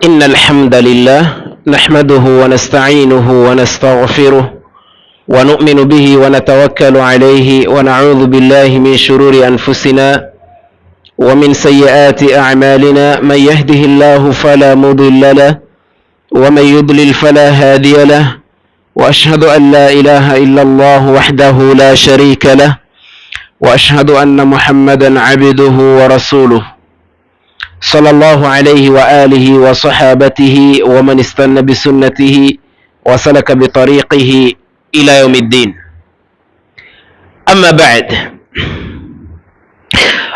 إن الحمد لله نحمده ونستعينه ونستغفره ونؤمن به ونتوكل عليه ونعوذ بالله من شرور أنفسنا ومن سيئات أعمالنا. من يهده الله فلا مضل له ومن يضلل فلا هادي له، وأشهد أن لا إله إلا الله وحده لا شريك له، وأشهد أن محمدا عبده ورسوله صلى الله عليه وآله وصحابته ومن استنى بسنته وسلك بطريقه إلى يوم الدين. أما بعد،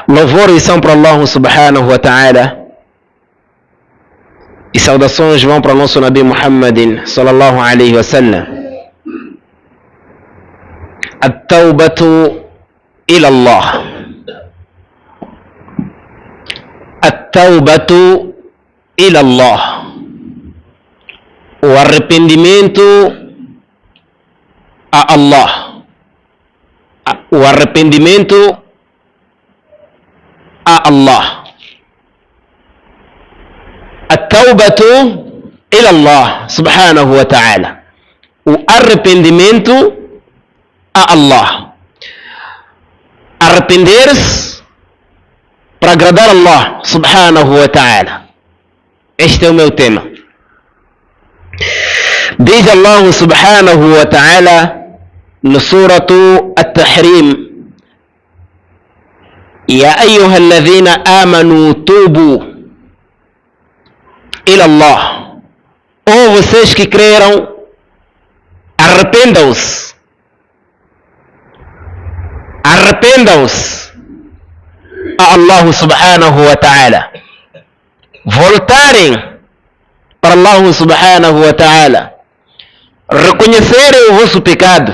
louvores são para Allah subhanahu wa ta'ala e saudações vão para o nosso Nabi Muhammadin sallallahu alaihi wasallam. At-tawbatu ila Allah. At-tawbatu ila Allah. O arrependimento a Allah. O arrependimento a Allah. At-tawbatu ila Allah subhanahu wa ta'ala. O arrependimento a Allah. Arrepender-se para agradar Allah subhanahu wa ta'ala. Este é o meu tema. Diz Allah subhanahu wa ta'ala no suratu At-Tahrim: Ya ayyuha alladhina amanu tubu ila Allah. Ou vocês que creram, arrependam-se. Arrependam-se a Allah subhanahu wa ta'ala. Voltarem para Allah subhanahu wa ta'ala. Reconhecerem o vosso pecado.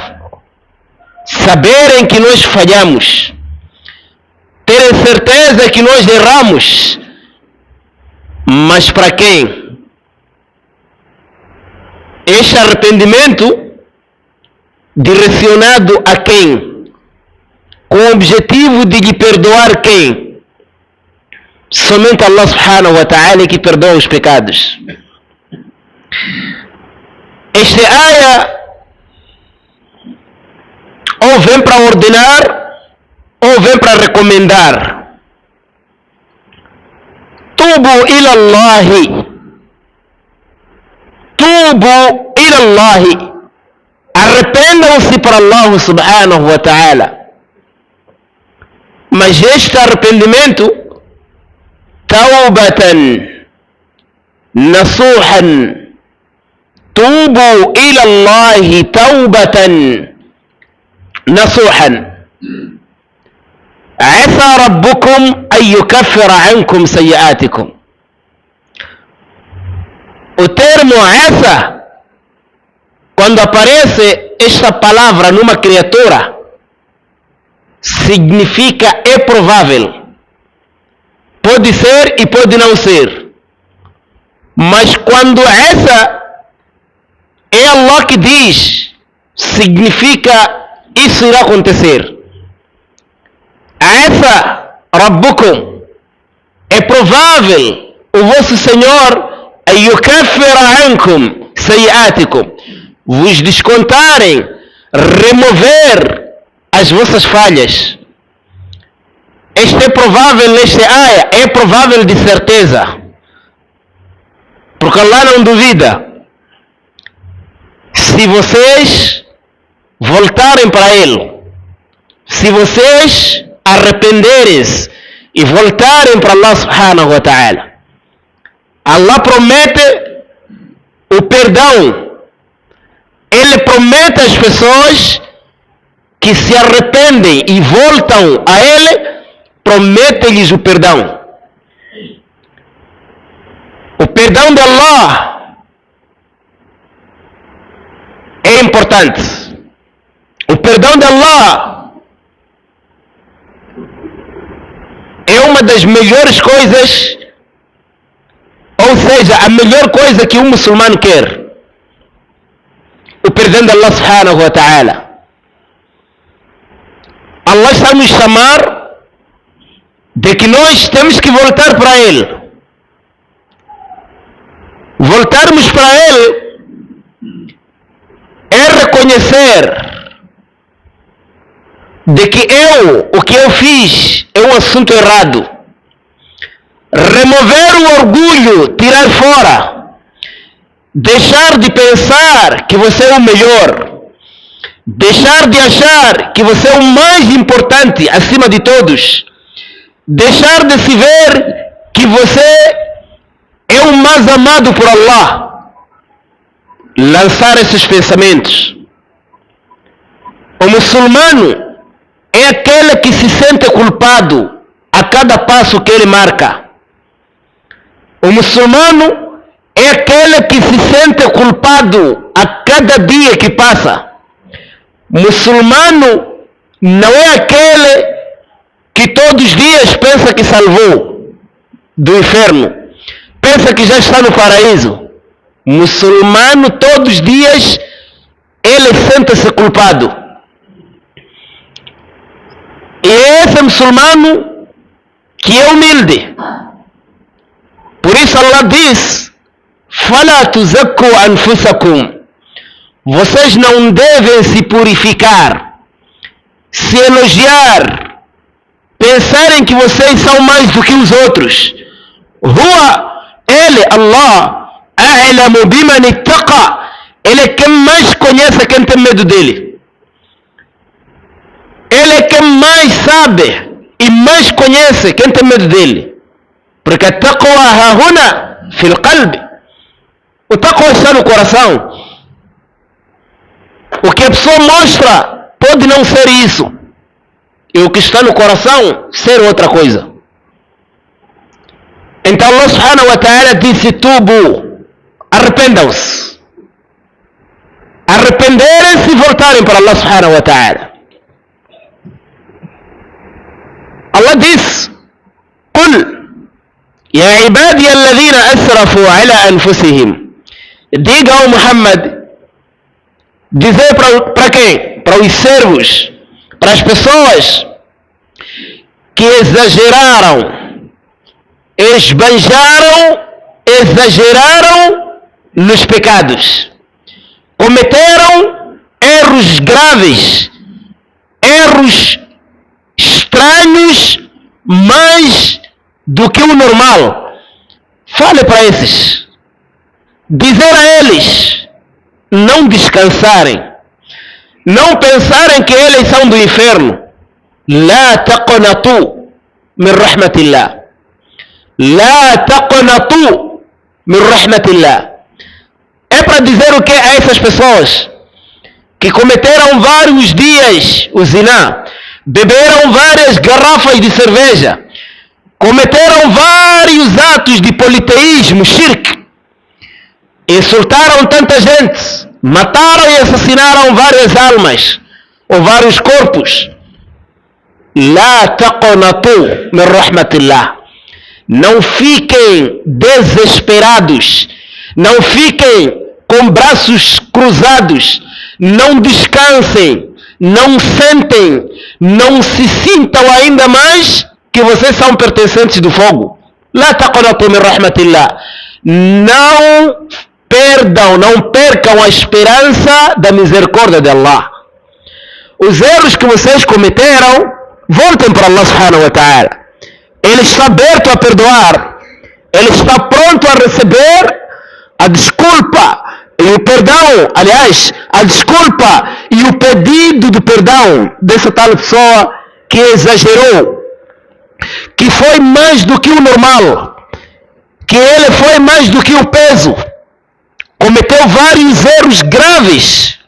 Saberem que nós falhamos. Terem certeza que nós erramos. Mas para quem? Este arrependimento direcionado a quem? Com o objetivo de lhe perdoar quem? Somente Allah subhanahu wa ta'ala que perdoa os pecados. Esta área ou vem para ordenar ou vem para recomendar. Tubu ila Allahi. Tubu ila Allahi. Arrependam-se para Allah subhanahu wa ta'ala. Mas este arrependimento, tawbatan nasuhan. Tubu ila Allahi tawbatan nasuhan. Asa rabbukum an yukaffira ankum sayiatikum. O termo asa, quando aparece esta palavra numa criatura, significa é provável. Pode ser e pode não ser. Mas quando essa é Allah que diz, significa isso irá acontecer. Asa Rabbukum, é provável o vosso Senhor yukaffira ankum sayiatikum, vos descontarem, remover as vossas falhas. Este é provável nesta área, é provável de certeza, porque Allah não duvida. Se vocês voltarem para Ele, se vocês arrependerem-se e voltarem para Allah subhanahu wa ta'ala, Allah promete o perdão. Ele promete às pessoas que se arrependem e voltam a Ele, promete-lhes o perdão. O perdão de Allah é importante. O perdão de Allah é uma das melhores coisas, ou seja, a melhor coisa que um muçulmano quer. O perdão de Allah subhanahu wa ta'ala. Allah está a nos chamar de que nós temos que voltar para Ele. Voltarmos para Ele é reconhecer de que o que eu fiz é um assunto errado. Remover o orgulho, tirar fora. Deixar de pensar que você é o melhor. Deixar de achar que você é o mais importante acima de todos. Deixar de se ver que você é o mais amado por Allah. Lançar esses pensamentos. O muçulmano é aquele que se sente culpado a cada passo que ele marca. O muçulmano é aquele que se sente culpado a cada dia que passa. O muçulmano não é aquele que todos os dias pensa que salvou do inferno, pensa que já está no paraíso. O muçulmano todos os dias ele sente-se culpado. E é esse muçulmano que é humilde. Por isso Allah diz: "Fala tuzakku anfusakum." Vocês não devem se purificar, se elogiar, pensarem que vocês são mais do que os outros. Huwa, Ele, Allah, a'lamu biman ittaqa. Ele é quem mais conhece quem tem medo dele. Ele é quem mais sabe e mais conhece quem tem medo dele. Porque a taqwa hahuna fil qalbi. O taqwa está no coração. O que a pessoa mostra pode não ser isso. E o que está no coração ser outra coisa. Então Allah subhanahu wa ta'ala disse: tubu, arrependam-se. Arrependerem-se e voltarem para Allah subhanahu wa ta'ala. Allah disse: قل يا عبادي الذين أسرفوا على أنفسهم. Diga ao Muhammad, dizer para quem? Para os servos, para as pessoas que exageraram, esbanjaram, exageraram nos pecados, cometeram erros graves, erros estranhos, mais do que o normal. Fale para esses, dizer a eles não descansarem, não pensarem que eles são do inferno. La taqnatu min rahmatillah. La taqnatu min rahmatillah. É para dizer o que a essas pessoas que cometeram vários dias o zina, beberam várias garrafas de cerveja, cometeram vários atos de politeísmo, shirk, insultaram tanta gente, mataram e assassinaram várias almas ou vários corpos. La taqnatu min rahmatillah. Não fiquem desesperados, não fiquem com braços cruzados, não descansem, não sentem, não se sintam ainda mais que vocês são pertencentes do fogo. La taqnatu min rahmatillah. Não perdam, não percam a esperança da misericórdia de Allah. Os erros que vocês cometeram, voltem para Allah subhanahu wa ta'ala. Ele está aberto a perdoar. Ele está pronto a receber a desculpa e o perdão, aliás, a desculpa e o pedido de perdão dessa tal pessoa que exagerou, que foi mais do que o normal, que ele foi mais do que o peso, cometeu vários erros graves.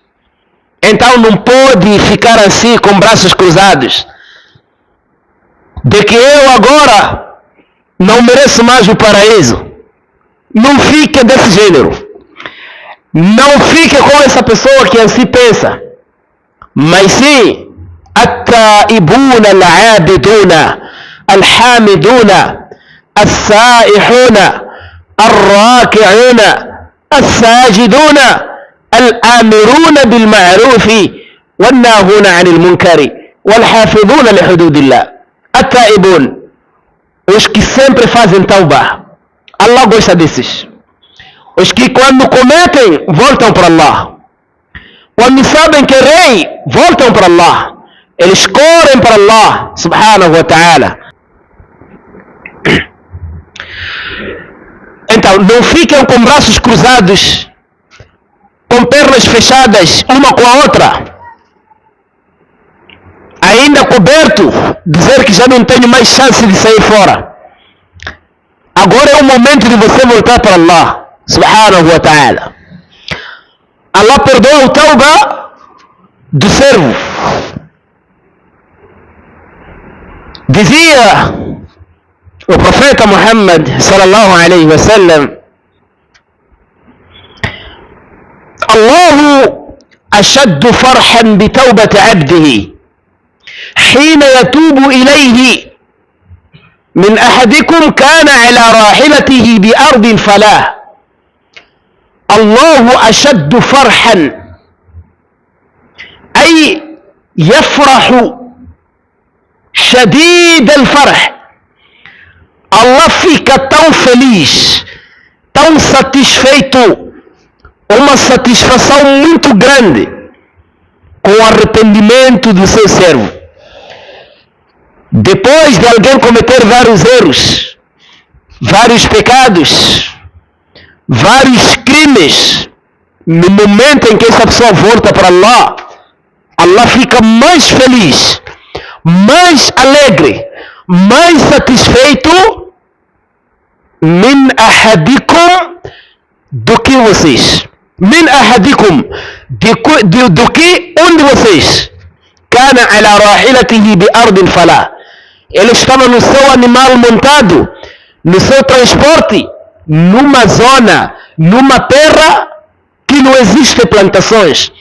Então não pode ficar assim com braços cruzados, de que eu agora não mereço mais o paraíso. Não fique desse gênero. Não fique com essa pessoa que assim pensa. Mas sim, التائبون العابدون الحامدون السائحون الراكعون الساجدون الآمرون بالمعروف والناهون عن المنكر والحافظون لحدود الله. التائبون os que sempre fazem tauba. Allah gosta desses. Os que quando cometem, voltam para Allah. Quando sabem que é rei, voltam para Allah. Eles correm para Allah, subhanahu wa ta'ala. Então, não ficam com braços cruzados, com pernas fechadas, uma com a outra, ainda coberto, dizer que já não tenho mais chance de sair fora. Agora é o momento de você voltar para Allah, subhanahu wa ta'ala. Allah perdoa o tauba do servo. Dizia o profeta Muhammad sallallahu alaihi wasallam: Allahu ashaddu farhan bi tawbati 'abdihi hina yatubu ilayhi من أحدكم كان على راحلته بأرض فلاة الله أشد فرحا أي يفرح شديد الفرح. Allah fica tão feliz, tão satisfeito, uma satisfação muito grande com o arrependimento do seu servo. Depois de alguém cometer vários erros, vários pecados, vários crimes, no momento em que essa pessoa volta para Allah, Allah fica mais feliz, mais alegre, mais satisfeito min ahadikum do que vocês. Min ahadikum do que um de vocês. Kana ala rahilatihi bi ardin falah. Ele estava no seu animal montado, no seu transporte, numa zona, numa terra que não existe plantações,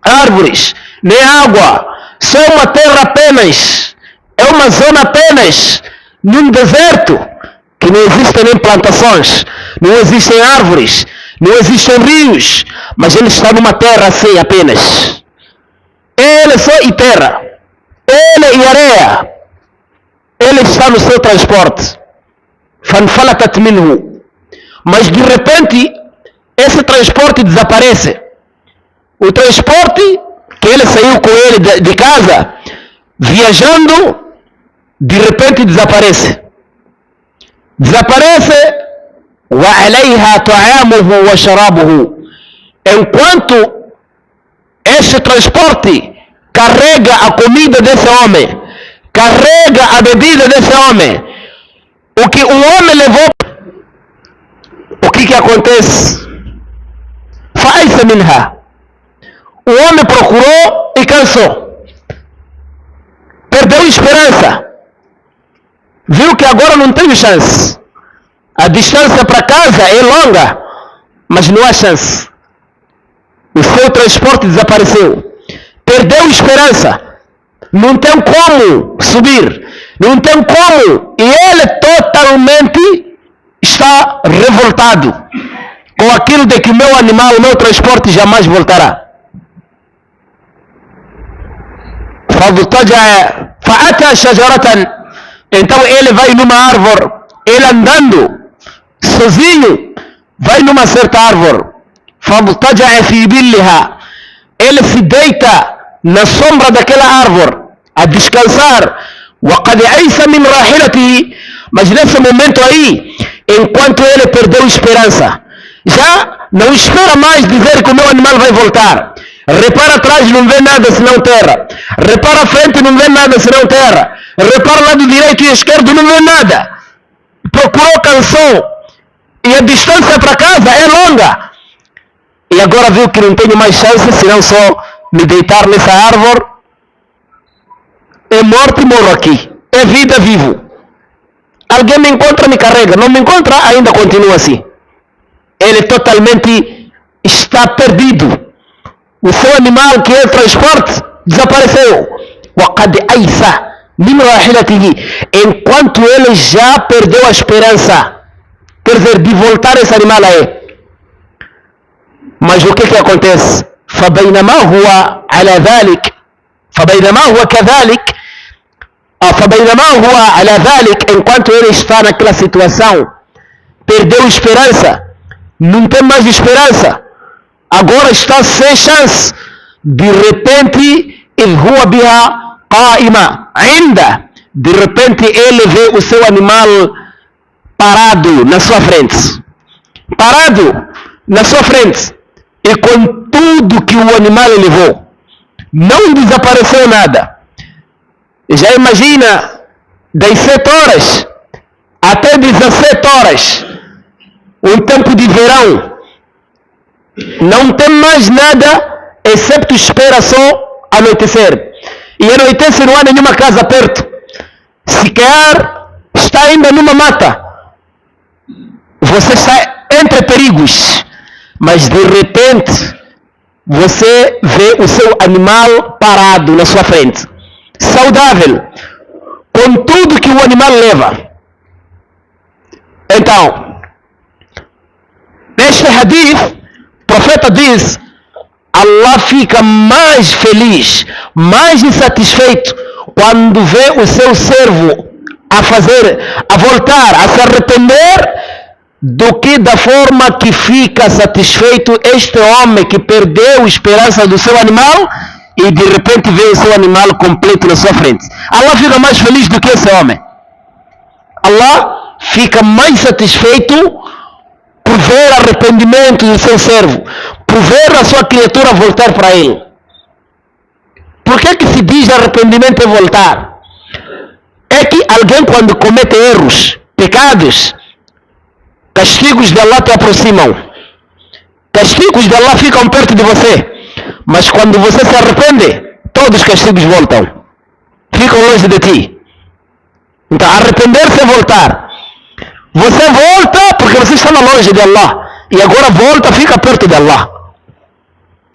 árvores, nem água, só uma terra apenas, é uma zona apenas, num deserto, que não existem nem plantações, não existem árvores, não existem rios, mas ele está numa terra assim apenas. Ele só e terra, ele e areia. Ele está no seu transporte. Fanfalatat minhu. Mas de repente, esse transporte desaparece. O transporte que ele saiu com ele de casa, viajando, de repente desaparece. Desaparece. Wa alayha ta'amuhu wa sharabuhu. Enquanto esse transporte carrega a comida desse homem, carrega a bebida desse homem, o que o homem levou, o que acontece? Fa'isa minha. O homem procurou e cansou, perdeu esperança, viu que agora não tem chance, a distância para casa é longa, mas não há chance, o seu transporte desapareceu, perdeu esperança, não tem como subir, não tem como, e ele totalmente está revoltado com aquilo de que o meu animal, o meu transporte jamais voltará. فأتى شجرة. Então ele vai numa árvore, ele andando sozinho, vai numa certa árvore. فاضطجع في ظلها. Ele se deita na sombra daquela árvore a descansar. وقد أيس من راحلته. Mas nesse momento aí, enquanto ele perdeu esperança, já não espera mais dizer que o meu animal vai voltar. Repara atrás, não vê nada senão terra. Repara à frente, não vê nada senão terra. Repara lado direito e esquerdo, não vê nada. Procurou, cansou, e a distância para casa é longa. E agora viu que não tenho mais chance senão só me deitar nessa árvore. É morto e morro aqui. É vida, vivo. Alguém me encontra, me carrega. Não me encontra, ainda continua assim. Ele totalmente está perdido. O seu animal, que é o transporte, desapareceu. وَقَدْ أَيْسَ مِنْ رَاحِلَتِهِ. Enquanto ele já perdeu a esperança, quer dizer, de voltar esse animal aí. Mas o que acontece? فَبَيْنَمَا هُوَ عَلَى ذَلِكَ فَبَيْنَمَا هُوَ كَذَلِكَ. فبينما هو على ذلك, enquanto ele está naquela situação, perdeu esperança, não tem mais esperança, agora está sem chance. De repente, إذ هو بها قائمة عنده, de repente ele vê o seu animal parado na sua frente, parado na sua frente, e com tudo que o animal levou, não desapareceu nada. Já imagina, das 7 horas até 17 horas, um tempo de verão, não tem mais nada, excepto espera só anoitecer. E anoitece, não há nenhuma casa perto, sequer está ainda numa mata. Você está entre perigos, mas de repente você vê o seu animal parado na sua frente, saudável, com tudo que o animal leva. Então, neste hadith, o profeta diz: Allah fica mais feliz, mais insatisfeito quando vê o seu servo a voltar, a se arrepender, do que da forma que fica satisfeito este homem que perdeu a esperança do seu animal e de repente vê o seu animal completo na sua frente. Allah fica mais feliz do que esse homem. Allah fica mais satisfeito por ver arrependimento do seu servo, por ver a sua criatura voltar para ele. Por que se diz arrependimento é voltar? É que alguém, quando comete erros, pecados, castigos de Allah te aproximam, castigos de Allah ficam perto de você, mas quando você se arrepende, todos os castigos voltam, ficam longe de ti. Então, arrepender-se é voltar. Você volta porque você estava longe de Allah, e agora volta, fica perto de Allah.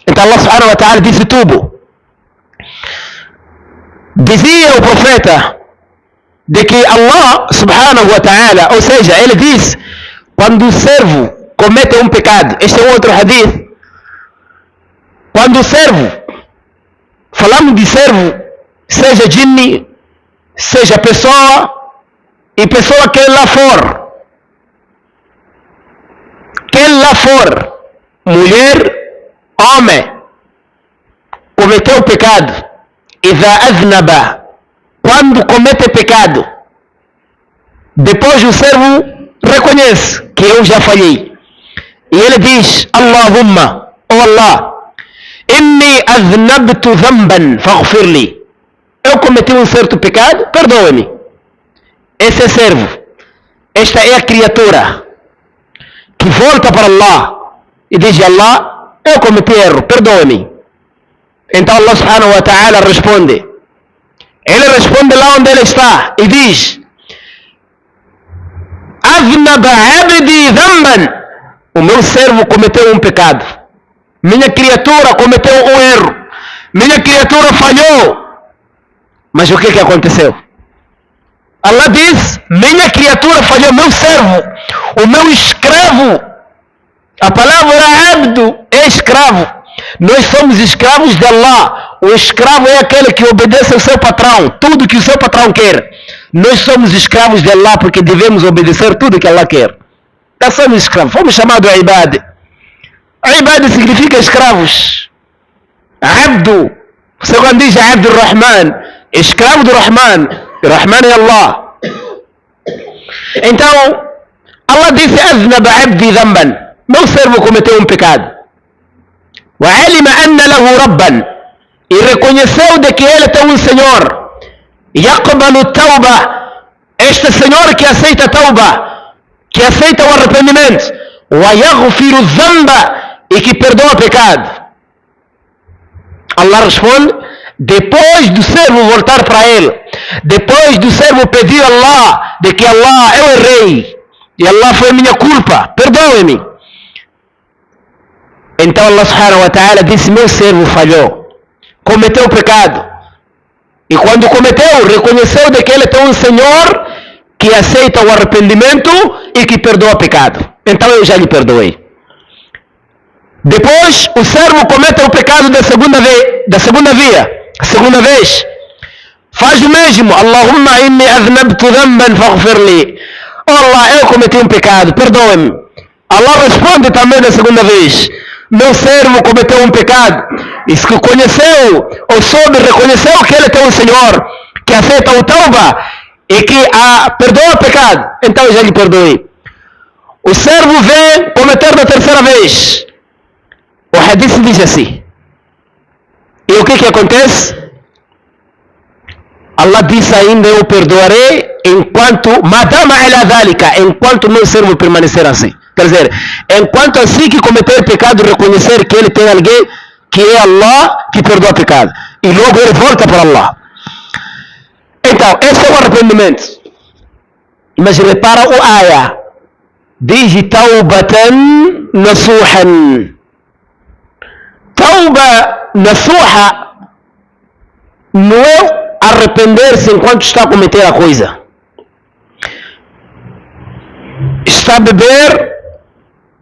Então Allah subhanahu wa ta'ala disse tudo. Dizia o profeta de que Allah subhanahu wa ta'ala, ou seja, ele diz, quando o servo comete um pecado, este é um outro hadith, quando o servo, falamos de servo, seja jinni, seja pessoa, e pessoa que lá for, mulher, homem, cometeu pecado, إذا أذنب, quando comete pecado, depois o servo reconhece que eu já falhei, e ele diz: Allahumma, oh Allah, inni aznabtu dhanban faghfir li, eu cometi um certo pecado, perdoa-me. Esse é servo, esta é a criatura que volta para Allah e diz: Allah, eu cometi erro, perdoa-me. Então Allah subhanahu wa ta'ala responde, ele responde lá onde ele está e diz: Aznaba abdi dhanban, o meu servo cometeu um pecado, minha criatura cometeu um erro, minha criatura falhou. Mas o que aconteceu? Allah diz: minha criatura falhou, meu servo, o meu escravo. A palavra abdo é escravo. Nós somos escravos de Allah. O escravo é aquele que obedece ao seu patrão, tudo que o seu patrão quer. Nós somos escravos de Allah porque devemos obedecer tudo que Allah quer. Nós somos escravos, fomos chamados a ibad. A ibad significa escravos. Abdo, você quando diz Abdur Rahman, escravo do Rahman, Rahman é Allah. Então Allah disse: Aznaba abdi dhanban, meu servo cometeu um pecado. وعلم أن له ربا, e reconheceu de que ele tem um Senhor, يقبل التوبة, este Senhor que aceita a tauba, que aceita o arrependimento, ويغفر الذنب, e que perdoa o pecado. Allah responde, depois do servo voltar para ele, depois do servo pedir a Allah de que Allah, eu errei e Allah foi minha culpa, perdoe-me. Então Allah subhanahu wa ta'ala disse: meu servo falhou, cometeu pecado, e quando cometeu, reconheceu de que ele tem um Senhor que aceita o arrependimento e que perdoa o pecado, então eu já lhe perdoei. Depois o servo comete o pecado da segunda vez, faz o mesmo. Allahumma inni aznabtu dhanban faghfirli. Allah, eu cometi um pecado, perdoe-me. Allah responde também na segunda vez. Meu servo cometeu um pecado. E se conheceu, ou soube, reconheceu que ele tem um Senhor que aceita o tauba e que perdoa o pecado, então eu já lhe perdoei. O servo vem cometer da terceira vez. O hadith diz assim. E o que acontece? Allah disse ainda, eu perdoarei enquanto meu servo permanecer assim. Quer dizer, enquanto assim que cometer pecado, reconhecer que ele tem alguém que é Allah que perdoa pecado. E logo ele volta para Allah. Então, esse é o arrependimento. Mas repara o ayah. Diz taubatan nasuhan. Tauba nasuha não é arrepender-se enquanto está a cometer a coisa. Está a beber,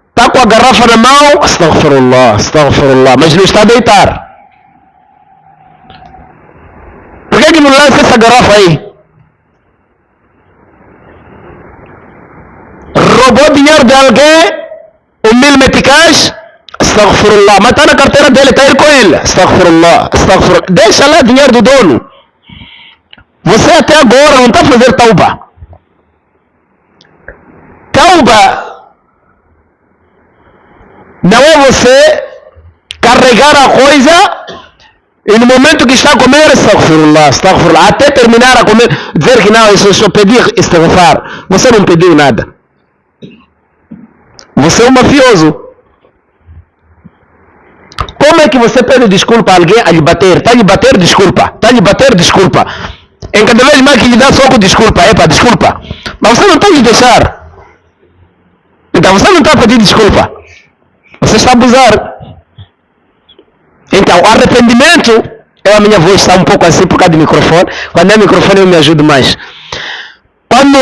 está com a garrafa na mão, astaghfirullah, mas não está a deitar. Por que não lança essa garrafa aí? Roubou dinheiro de alguém, 1.000 meticais, astaghfirullah, mas está na carteira dele, está aí com ele, astaghfirullah, deixa lá dinheiro do dono. Você até agora não está a fazer tauba. Tauba não é você carregar a coisa e no momento que está a comer, astaghfirullah, até terminar a comer, dizer que não, isso eu só pedi istighfar. Você não pediu nada. Você é um mafioso. Como é que você pede desculpa a alguém a lhe bater? Está a lhe bater, desculpa. Está a lhe bater, desculpa. Em cada vez mais que lhe dá soco, desculpa. Desculpa. Mas você não tem de deixar. Então você não está a pedir desculpa. Você está a abusar. Então, o arrependimento, a minha voz está um pouco assim por causa do microfone. Quando é microfone eu me ajudo mais. Quando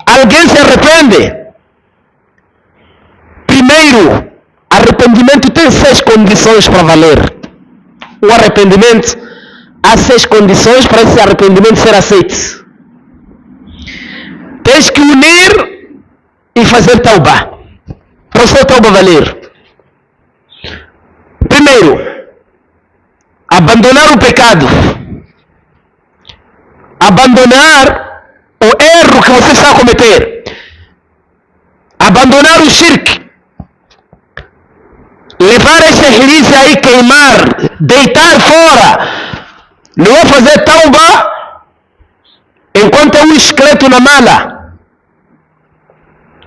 alguém se arrepende, primeiro, arrependimento tem 6 condições para valer. O arrependimento, há 6 condições para esse arrependimento ser aceito. Tens que unir e fazer tauba. Para o seu tauba valer. Primeiro, abandonar o pecado. Abandonar o erro que você está a cometer. Abandonar o shirk. Levar essa relícia aí, queimar, deitar fora. Não é fazer tauba enquanto é um esqueleto na mala.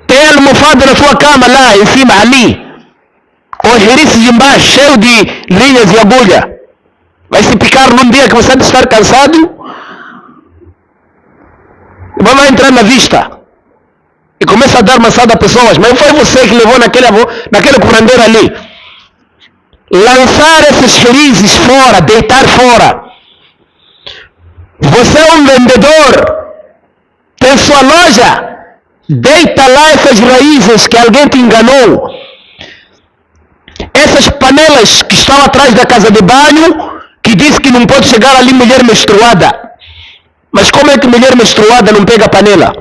Tem almofada na sua cama lá, em cima, ali. Com os relícias de embaixo, cheio de linhas e agulha. Vai se picar num dia que você deve estar cansado. E vai entrar na vista. E começa a dar maçada a pessoas. Mas foi você que levou naquele curandeiro ali. Lançar esses felizes fora, deitar fora. Você é um vendedor, tem sua loja, deita lá essas raízes que alguém te enganou. Essas panelas que estão atrás da casa de banho, que diz que não pode chegar ali mulher menstruada. Mas como é que mulher menstruada não pega panela?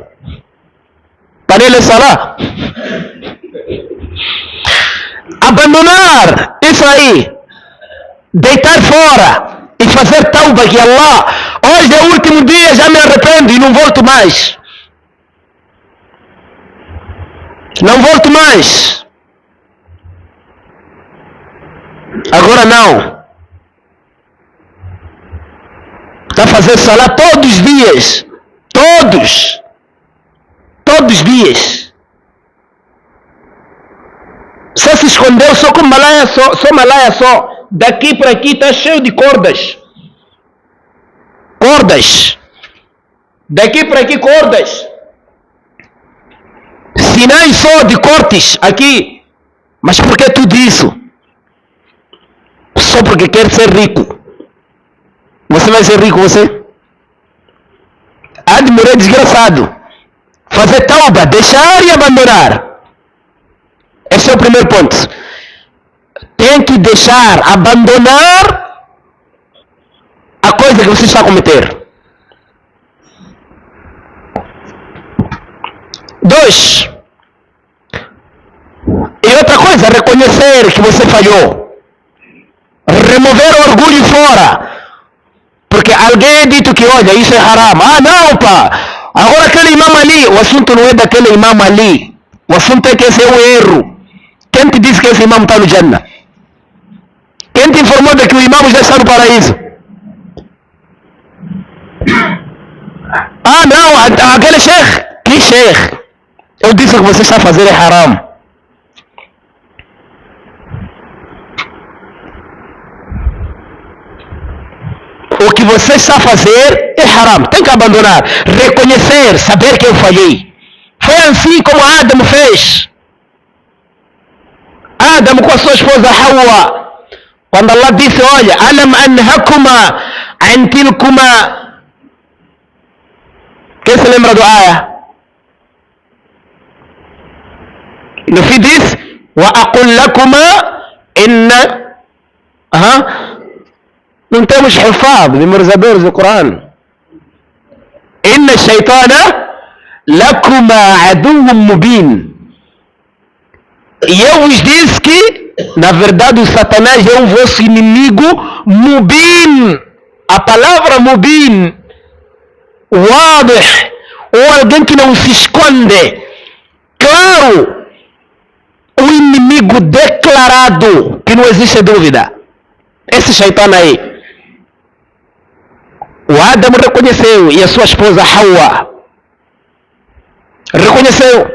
Panela é salá. Abandonar isso aí, deitar fora e fazer tauba que Allah, hoje é o último dia, já me arrependo e não volto mais. Não volto mais. Agora não. Está a fazer salá todos os dias. Todos os dias. Só se escondeu, só com malaia, só malaia só. Daqui para aqui está cheio de cordas. Cordas. Daqui para aqui cordas. Sinais só de cortes aqui. Mas por que tudo isso? Só porque quer ser rico. Você vai ser rico, você? Há de morrer desgraçado. Fazer tauba, deixar e abandonar. Esse é o primeiro ponto. Tem que deixar, abandonar a coisa que você está a cometer. 2. E outra coisa, reconhecer que você falhou. Remover o orgulho fora. Porque alguém dito que, olha, isso é haram. Ah, não, pá. Agora aquele imam ali, o assunto não é daquele imam ali. O assunto é que esse é um erro. Quem te disse que esse imam está no Jannah? Quem te informou de que o imam já está no paraíso? Ah, não, aquele sheikh. Que sheikh? Eu disse que você está a fazer é haram. O que você está a fazer é haram. Tem que abandonar. Reconhecer, saber que eu falhei. Foi assim como Adam fez. Adam com a sua esposa Hawa. Quando Allah disse, olha, alam anhakuma antilkuma. Quem se lembra do ayah? No fim diz, wa aqul lakuma inna. Não temos hifad, memorizadores do Corão. Inna shaitana lakuma aduwwun mubin. E eu vos disse que, na verdade, o Satanás é o vosso inimigo mubin. A palavra mubin, wadih, ou alguém que não se esconde. Claro, o inimigo declarado, que não existe dúvida. Esse Shaitan aí. O Adam reconheceu e a sua esposa Hawa reconheceu.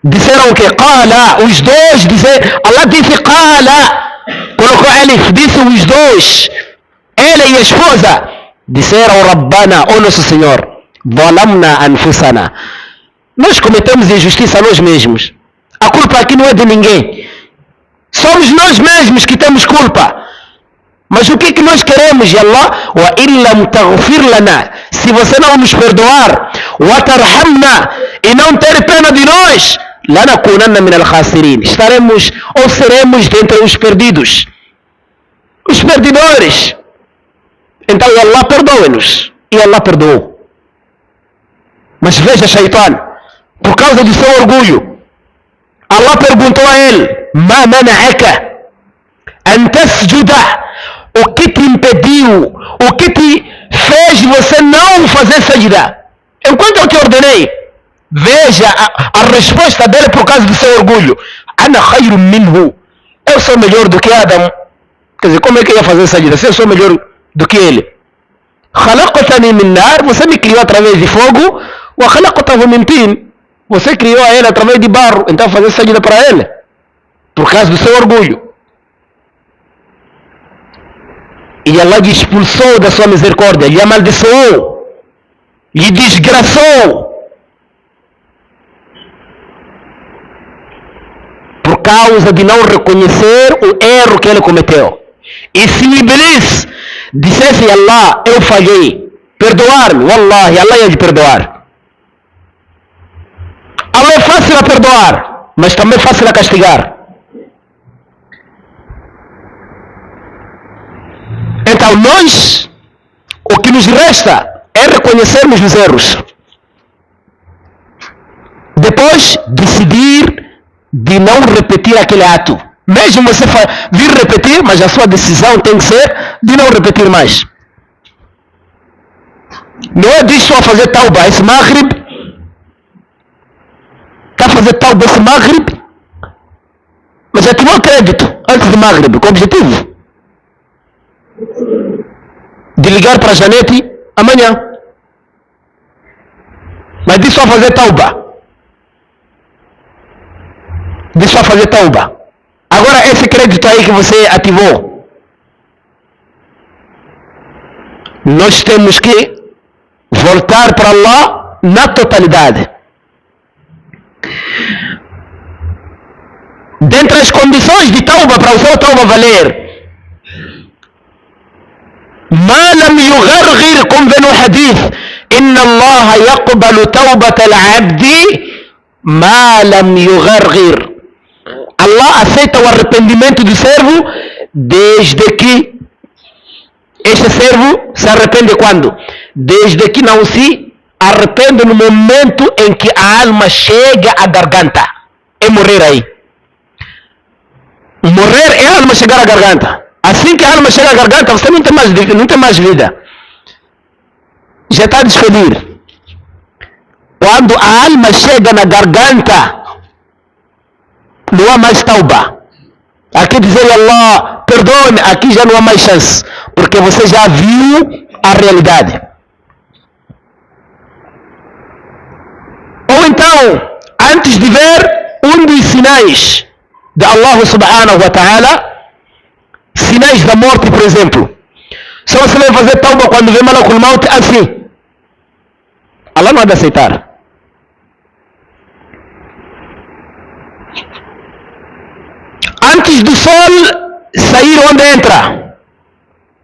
Disseram que qala, os dois disseram, Allah disse qala, colocou alif, disse os dois, ele e a esposa, disseram Rabbana, ó nosso Senhor, zalamna anfusana, nós cometemos injustiça a nós mesmos, a culpa aqui não é de ninguém, somos nós mesmos que temos culpa. Mas o que é que nós queremos, ya Allah? Wa illam taghfir lana, se você não nos perdoar, wa tarhamna, e não ter pena de nós, lanakunanna min al-khasirin, estaremos ou seremos dentre os perdidos, os perdidores. Então Allah perdoe-nos, e Allah perdoou. Mas veja, Shaitan, por causa do seu orgulho, Allah perguntou a ele, ma mana'aka an tasjuda, o que te impediu, o que te fez você não fazer sajda? Enquanto eu te ordenei, veja a resposta dele por causa do seu orgulho. Ana khayrun minhu, eu sou melhor do que Adam. Quer dizer, como é que eu ia fazer sajda se eu sou melhor do que ele? Khalaqtani min nar, você me criou através de fogo, wa khalaqtahu min tin, você criou a ele através de barro, então fazer sajda para ele, por causa do seu orgulho. E Allah lhe expulsou da sua misericórdia, lhe amaldiçoou, lhe desgraçou, por causa de não reconhecer o erro que ele cometeu. E se Iblis dissesse a Allah, eu falhei, perdoar-me, wallahi, Allah ia lhe perdoar. Allah é fácil a perdoar, mas também é fácil a castigar. Então nós, o que nos resta é reconhecermos os erros. Depois, decidir de não repetir aquele ato. Mesmo você vir repetir, mas a sua decisão tem que ser de não repetir mais. Não é disso a fazer tauba, esse maghrib. Está a fazer tauba esse maghrib, mas ativou o crédito antes do maghrib, com o objetivo de ligar para a Janete amanhã. Mas diz só fazer tauba. Diz só fazer tauba. Agora esse crédito aí que você ativou, nós temos que voltar para Allah na totalidade. Dentre as condições de tauba, para o seu tauba valer, ما لم يغرغر, como vê no hadith, إن الله يقبل توبة العبد ما لم يغرغر. Allah aceita o arrependimento do servo desde que este servo se arrepende quando? Desde que não se arrepende depende no momento em que a alma chega à garganta. É morrer aí. Morrer é a alma chegar à garganta. Assim que a alma chega à garganta, você não tem mais vida. Já está a despedir. Quando a alma chega na garganta, não há mais tauba. Aqui dizer Allah, perdone, aqui já não há mais chance. Porque você já viu a realidade. Ou então, antes de ver um dos sinais de Allah subhanahu wa ta'ala, sinais da morte, por exemplo. Só você vai fazer tauba quando vê Malakul Maut assim. Allah não há de aceitar. Antes do sol sair onde entra,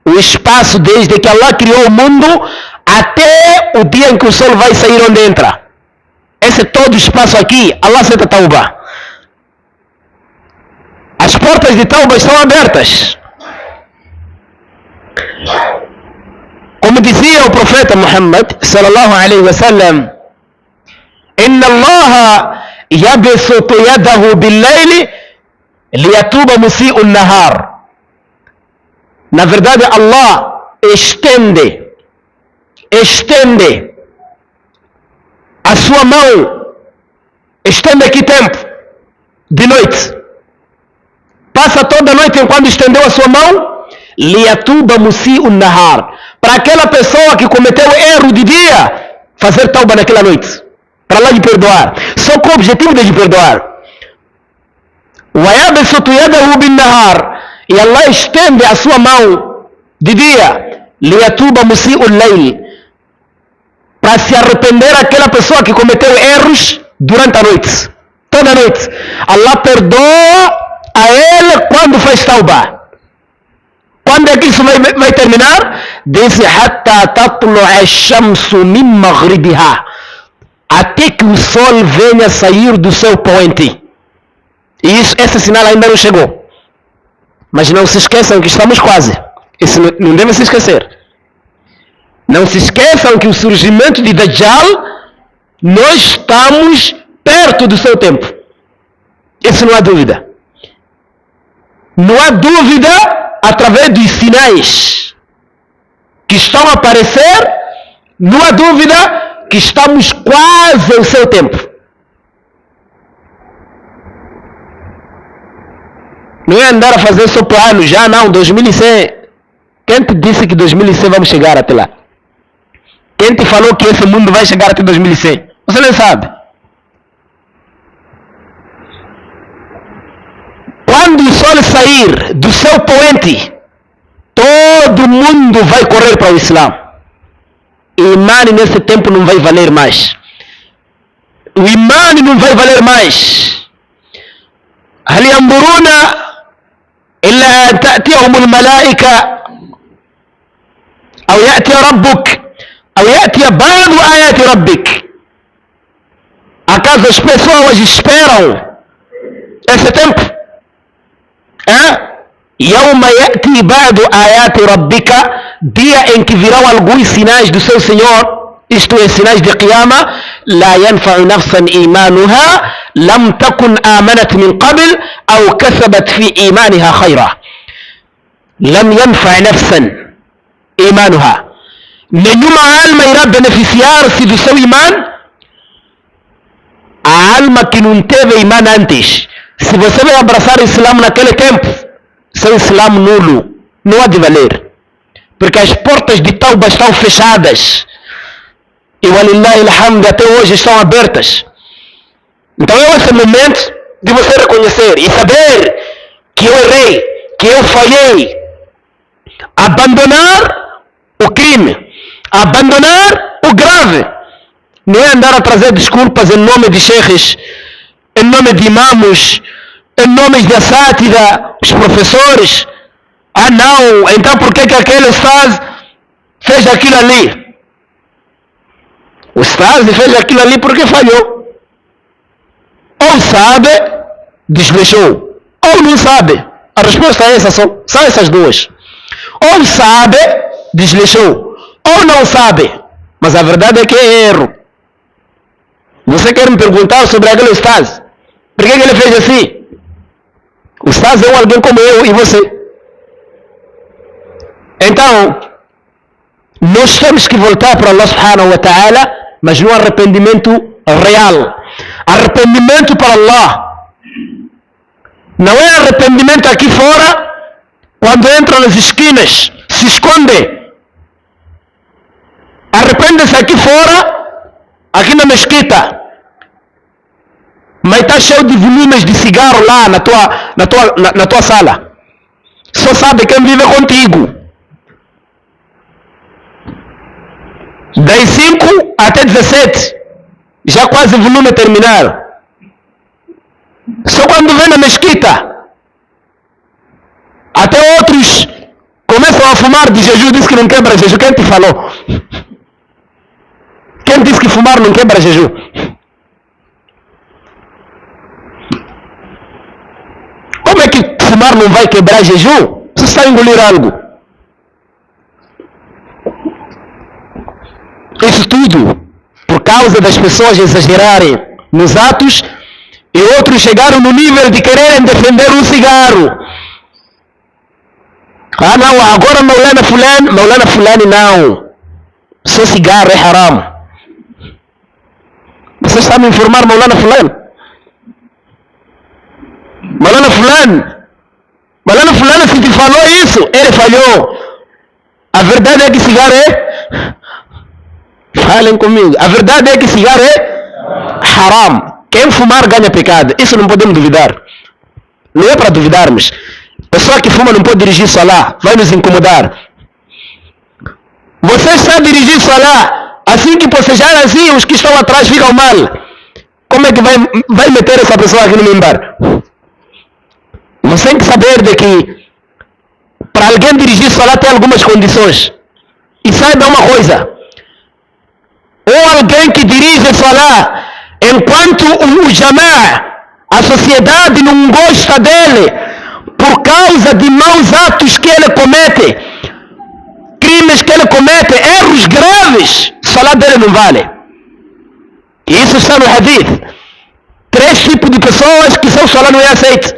o espaço desde que Allah criou o mundo até o dia em que o sol vai sair onde entra. Esse todo o espaço aqui, Allah aceita tauba. As portas de tauba estão abertas. Como dizia o profeta Muhammad sallallahu alaihi wasallam, inna Allah yabsutu yadahu bil-layli liyatuba musii'u an-nahar. Na verdade, Allah estende a sua mão, estende aqui tempo de noite. Passa toda a noite enquanto estendeu a sua mão, liyatuba musii'u an-nahar, para aquela pessoa que cometeu erro de dia, fazer tauba naquela noite, para lá de perdoar, só com o objetivo de perdoar. Wa yabsutu yadahu bin-nahar, e Allah estende a sua mão de dia, liyatuba musii'u al-layl, para se arrepender aquela pessoa que cometeu erros durante a noite, toda a noite. Allah perdoa a ele quando faz tauba. Quando é que isso vai terminar? Diz, hatta tatlu'a ash-shamsu min maghribiha, até que o sol venha sair do seu poente. E esse sinal ainda não chegou. Mas não se esqueçam que estamos quase. Isso não deve se esquecer. Não se esqueçam que o surgimento de Dajjal, nós estamos perto do seu tempo. Isso não há dúvida. Não há dúvida através dos sinais que estão a aparecer, não há dúvida que estamos quase ao seu tempo. Não é andar a fazer só plano, já não, 2100. Quem te disse que 2100 vamos chegar até lá? Quem te falou que esse mundo vai chegar até 2100? Você não sabe. Quando o sol sair do seu poente, todo mundo vai correr para o Islã. O imã nesse tempo não vai valer mais. O imã não vai valer mais. هل ينظرون إلا أن تأتيهم الملائكة أو يأتي ربك أو يأتي بعض آيات ربك. Acaso as pessoas esperam esse tempo? يوم يأتي بعض آيات ربك, dia em que virão alguns sinais do seu Senhor, isto é, sinais de Qiyama. لا ينفع نفسا إيمانها لم تكن آمنت من قبل أو كسبت في إيمانها خيرا. لم ينفع نفسا إيمانها. Nenhuma alma irá beneficiar-se do seu imã, a alma que não teve imã antes. Se você vai abraçar o Islã naquele tempo, seu Islã nulo, não há de valer, porque as portas de Tauba estão fechadas e walillahi alhamd até hoje estão abertas. Então é esse momento de você reconhecer e saber que eu errei, que eu falhei, abandonar o crime, abandonar o grave. Não é andar a trazer desculpas em nome de sheikhs, em nome de imamos, em nome de assátida, os professores. Não, então por que aquele Ustaz fez aquilo ali? O Ustaz fez aquilo ali porque falhou. Ou sabe, desleixou. Ou não sabe. A resposta é essa, são essas duas. Ou sabe, desleixou. Ou não sabe. Mas a verdade é que é erro. Você quer me perguntar sobre aquele Ustaz? Por que ele fez assim? O Ustaz é alguém como eu e você. Então, nós temos que voltar para Allah subhanahu wa ta'ala, mas no arrependimento real. Arrependimento para Allah. Não é arrependimento aqui fora, quando entra nas esquinas, se esconde. Arrepende-se aqui fora, aqui na mesquita. Mas está cheio de volumes de cigarro lá na tua sala. Só sabe quem vive contigo. Das 5 até 17. Já quase o volume terminar. Só quando vem na mesquita. Até outros começam a fumar de jejum, diz que não quebra jejum. Quem te falou? Quem disse que fumar não quebra jejum? Como é que fumar não vai quebrar jejum? Você está a engolir algo. Isso tudo por causa das pessoas exagerarem nos atos e outros chegaram no nível de quererem defender um cigarro. Ah não, agora Maulana Fulani não. Só cigarro é haram. Você está me informar Maulana Fulani? Maulana Fulani se te falou isso, ele falhou. A verdade é que cigarro é... Falem comigo. A verdade é que cigarro é haram. Quem fumar ganha pecado. Isso não podemos duvidar. Não é para duvidarmos. Pessoa que fuma não pode dirigir salah. Vai nos incomodar. Você está dirigindo salah. Assim que posejar assim, os que estão atrás ficam mal. Como é que vai meter essa pessoa aqui no mimbar? Você tem que saber de que para alguém dirigir salah tem algumas condições. E saiba uma coisa. Ou alguém que dirige salah enquanto o jama'a, a sociedade não gosta dele por causa de maus atos que ele comete, crimes que ele comete, erros graves, salah dele não vale. E isso está no hadith. 3 tipos de pessoas que seu salah não é aceito.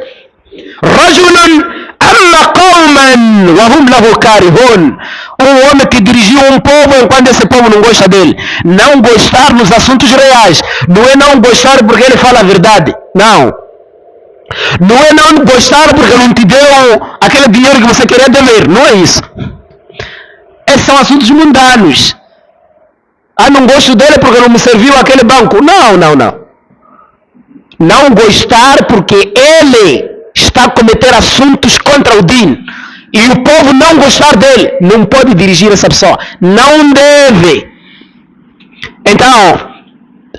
Rajulun amma qawman wa hum lahu karihun. Um homem que dirigiu um povo enquanto esse povo não gosta dele. Não gostar nos assuntos reais. Não é não gostar porque ele fala a verdade. Não. Não é não gostar porque não te deu aquele dinheiro que você queria dever. Não é isso. Esses são assuntos mundanos. Ah, não gosto dele porque não me serviu aquele banco. Não. Não gostar porque ele está a cometer assuntos contra o din. E o povo não gostar dele, não pode dirigir essa pessoa. Não deve. Então,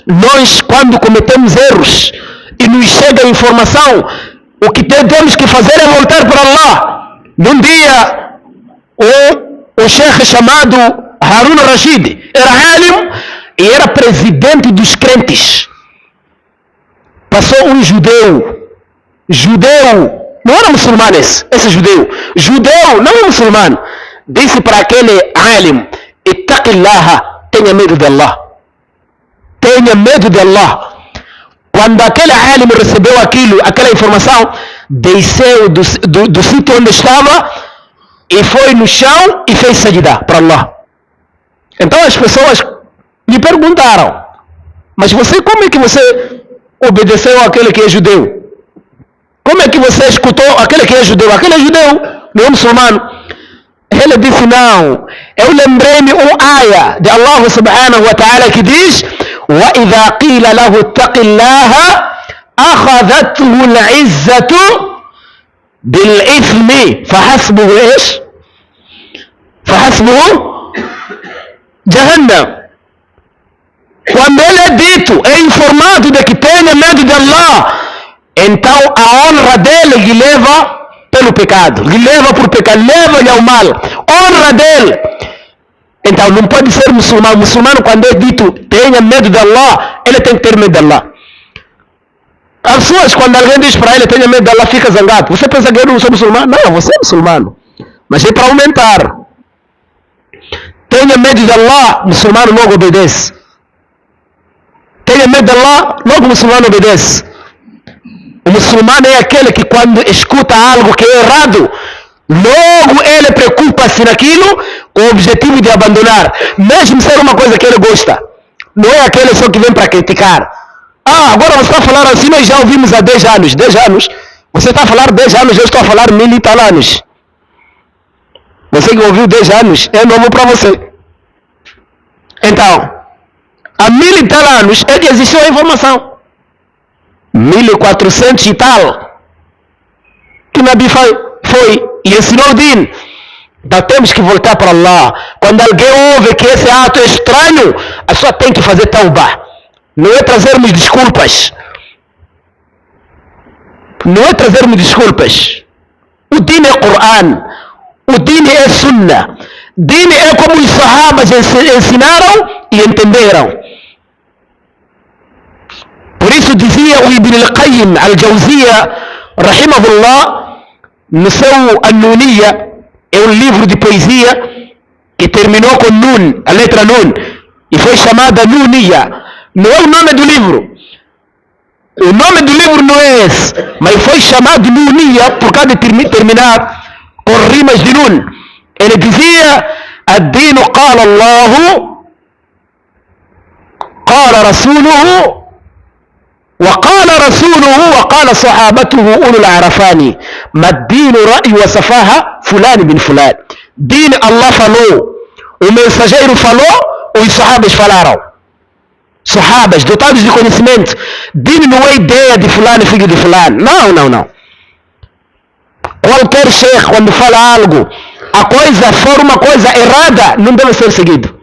nós quando cometemos erros e nos chega a informação, o que temos que fazer é voltar para Allah. Num dia, o chefe chamado Harun Rashid era alim e era presidente dos crentes. Passou um judeu, não era muçulmano esse judeu, não é muçulmano, disse para aquele alim, ittaqillaha, tenha medo de Allah. Tenha medo de Allah. Quando aquele alim recebeu aquela informação, desceu do sítio onde estava e foi no chão e fez sajda para Allah. Então as pessoas me perguntaram, mas como é que você obedeceu àquele que é judeu? Como é que você escutou aquele que é judeu? Aquele é judeu, não é muçulmano. Ele disse, não, eu lembrei-me ayah de Allah subhanahu wa ta'ala que diz, وَإِذَا قِيلَ لَهُ اتَّقِ اللَّهَ أَخَذَتْهُ الْعِزَّةُ بِالْإِثْمِ فَحَسْبُهُ إيش؟ فَحَسْبُهُ جَهَنَّمْ. Quando ele é dito, é informado de que tenha medo de Allah, então a honra dele lhe leva pelo pecado, lhe leva por pecado, leva-lhe ao mal, honra dele. Então não pode ser muçulmano. Muçulmano, quando é dito tenha medo de Allah, ele tem que ter medo de Allah. As pessoas, quando alguém diz para ele tenha medo de Allah, fica zangado. Você pensa que eu não sou muçulmano? Não, você é muçulmano, mas é para aumentar. Tenha medo de Allah, muçulmano não obedece. tenha medo de Allah, logo o muçulmano obedece. O muçulmano é aquele que quando escuta algo que é errado, logo ele preocupa-se naquilo com o objetivo de abandonar, mesmo ser uma coisa que ele gosta. Não é aquele só que vem para criticar. Agora você está a falar assim, nós já ouvimos há 10 anos. 10 anos? Você está a falar 10 anos, eu estou a falar 1000 e tal anos. Você que ouviu 10 anos, é novo para você. Então, há 1000 e tal anos é que existiu a informação. 1400 e tal. Que Nabi foi e ensinou o din. Então temos que voltar para Allah. Quando alguém ouve que esse ato é estranho, a pessoa tem que fazer tauba. Não é trazermos desculpas. Não é trazermos desculpas. O din é Coran. O din é Sunnah. Din é como os sahabas ensinaram e entenderam. Por isso dizia o Ibn al-Qayyim al-Jawziyya, rahimahullah, no seu An-Nuniyya, é um livro de poesia que terminou com Nun, a letra Nun, e foi chamada Nuniyya. Não é o nome do livro. O nome do livro não é esse, mas foi chamado Nuniyya por causa de terminar com rimas de Nun. Ele dizia: Ad-dinu qala Allahu, qala Rasuluhu, وقال رسوله وقال صحابته أولو العرفان ما الدين رأي وصفاها فلان بن فلان. دين الله falou, o mensageiro falou, os sahabas falaram. Sahabas dotados de conhecimento. Din não é ideia de fulano, filho de fulano. Não. Qualquer sheikh, quando fala algo, a coisa for uma coisa errada, não deve ser seguido.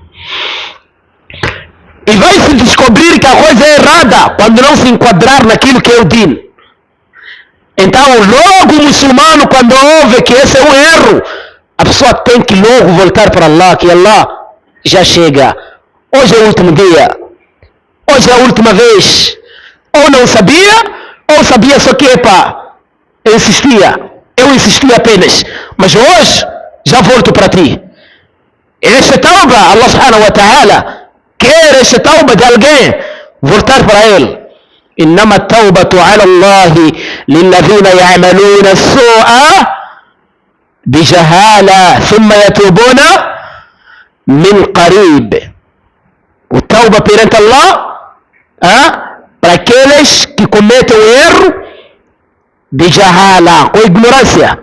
E vai se descobrir que a coisa é errada quando não se enquadrar naquilo que é o din. Então, logo o muçulmano, quando ouve que esse é um erro, a pessoa tem que logo voltar para Allah, que Allah já chega. Hoje é o último dia. Hoje é a última vez. Ou não sabia, ou sabia só que, eu insistia apenas. Mas hoje, já volto para ti. Esta tauba, Allah subhanahu wa ta'ala, quer essa tauba de alguém voltar para ele. إنما التوبة على الله للذين يعملون السوء بجهالة ثم يتوبون من قريب. O tauba perante Allah para aqueles que cometem o erro de jahala, com ignorância.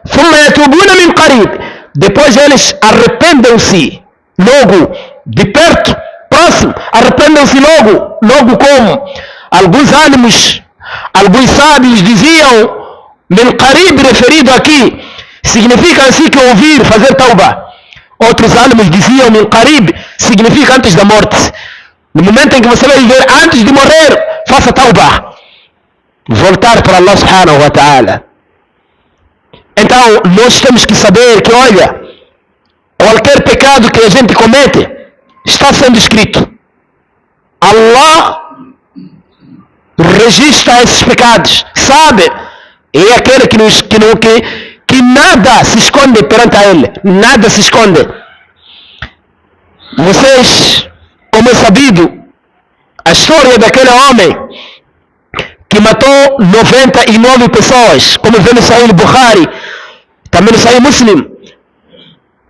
ثم يتوبون من قريب. Depois eles arrependem-se logo, de perto, próximo, arrependem-se logo como? Alguns ânimos, alguns sábios diziam, min qarib, referido aqui, significa assim que ouvir, fazer tauba. Outros ânimos diziam, min qarib, significa antes da morte. No momento em que você vai viver, antes de morrer, faça tauba. Voltar para Allah subhanahu wa ta'ala. Então, nós temos que saber que, olha, qualquer pecado que a gente comete está sendo escrito. Allah registra esses pecados, sabe? É aquele que nada se esconde perante a ele. Nada se esconde. Vocês, como é sabido, a história daquele homem que matou 99 pessoas, como vê no Sahih Bukhari, também no Sahih Muslim.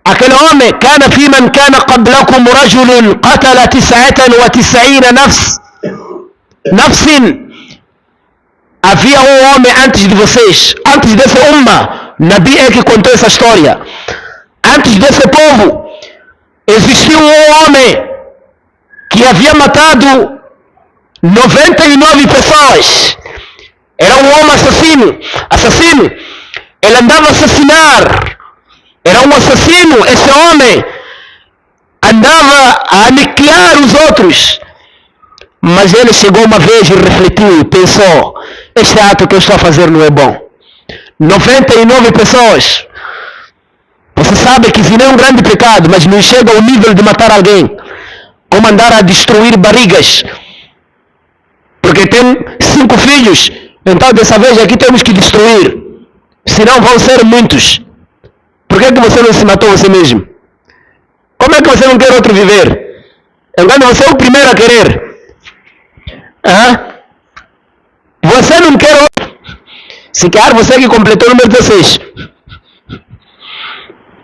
Aquele homem, كان في من كان قبلكم رجل قتل 99 نفس. Havia um homem antes de vocês, antes desse umma, Nabi é que contou essa história. Antes desse povo, existiu um homem que havia matado 99 pessoas. Era um homem assassino. Ele andava a assassinar. Era um assassino. Esse homem andava a aniquilar os outros. Mas ele chegou uma vez e refletiu e pensou: este ato que eu estou a fazer não é bom. 99 pessoas. Você sabe que zina é um grande pecado, mas não chega ao nível de matar alguém. Como andar a destruir barrigas. Porque tem 5 filhos. Então dessa vez aqui temos que destruir. Senão vão ser muitos. Por que você não se matou você mesmo? Como é que você não quer outro viver? Então você é o primeiro a querer. Você não quer outro. Se quer, você que completou o número 16.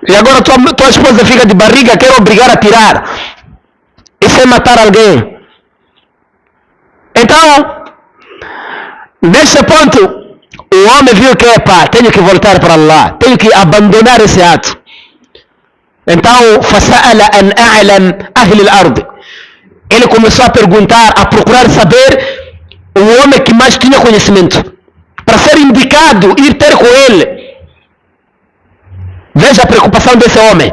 E agora tua esposa fica de barriga, quer obrigar a tirar. Isso é matar alguém. Então, nesse ponto, o homem viu que, tenho que voltar para Allah, tenho que abandonar esse ato. Então, فَسَأَلَ أَنْ أَعْلَمْ أَهْلِ الْأَرْضِ. Ele começou a perguntar, a procurar saber o homem que mais tinha conhecimento, para ser indicado, ir ter com ele. Veja a preocupação desse homem.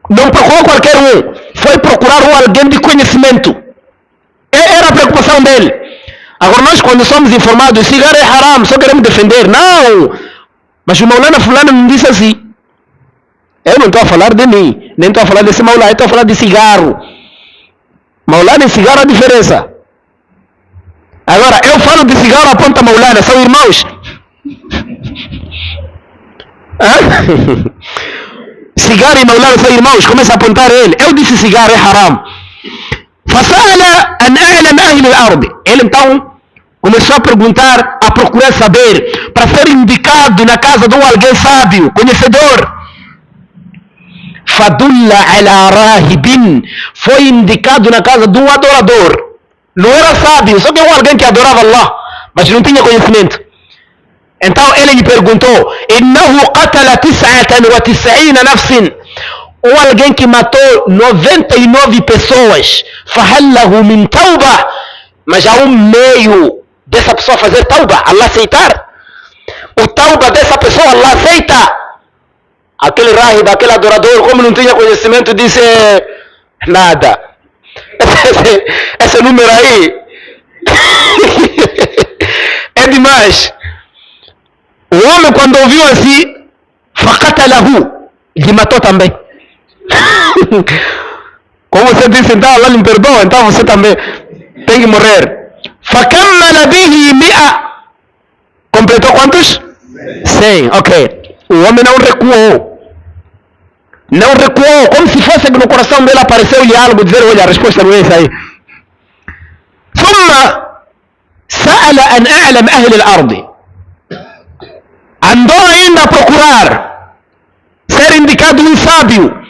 Não procurou qualquer um, foi procurar alguém de conhecimento. Era a preocupação dele. Agora nós, quando somos informados, cigarro é haram, só queremos defender. Não! Mas o Maulana fulano não disse assim. Eu não estou a falar de mim, nem estou a falar desse Maulana, eu estou a falar de cigarro. Maulana e cigarro a diferença. Agora, eu falo de cigarro, aponta Maulana, são irmãos. Cigarro e Maulana são irmãos, começa a apontar ele. Eu disse cigarro é haram. فَسَأَلَ أَنْ أَعْلَمْ أَهْلِ الْأَرْضِ. Ele então começou a perguntar, a procurar saber, para ser indicado na casa de alguém sábio, conhecedor. فَدُلَّ عَلَى رَاهِبٍ. Foi indicado na casa de um adorador. Não era sábio, só que era alguém que adorava Allah, mas não tinha conhecimento. Então ele lhe perguntou: إِنَّهُ قَتَلَ 99 نَفْسٍ. Ou alguém que matou 99 pessoas. فَهَلْ لَهُ مِنْ تَوْبَةٍ. Mas há um meio dessa pessoa fazer tauba, Allah aceitar. O tauba dessa pessoa, Allah aceita. Aquele rahib, aquele adorador, como não tinha conhecimento, disse: nada. Esse número aí é demais. O homem, quando ouviu assim, فَقَتَلَهُ, lhe matou também. Como você disse, então Allah lhe perdoa, então você também tem que morrer. فَكَمَّلَ بِهِ 100. Completou quantos? 100, ok. O homem não recuou. Não recuou, como se fosse que no coração dele apareceu-lhe algo, dizer: olha, a resposta não é essa aí. ثم سأل أن أعلم أهل الأرض. Andou ainda a procurar ser indicado um sábio.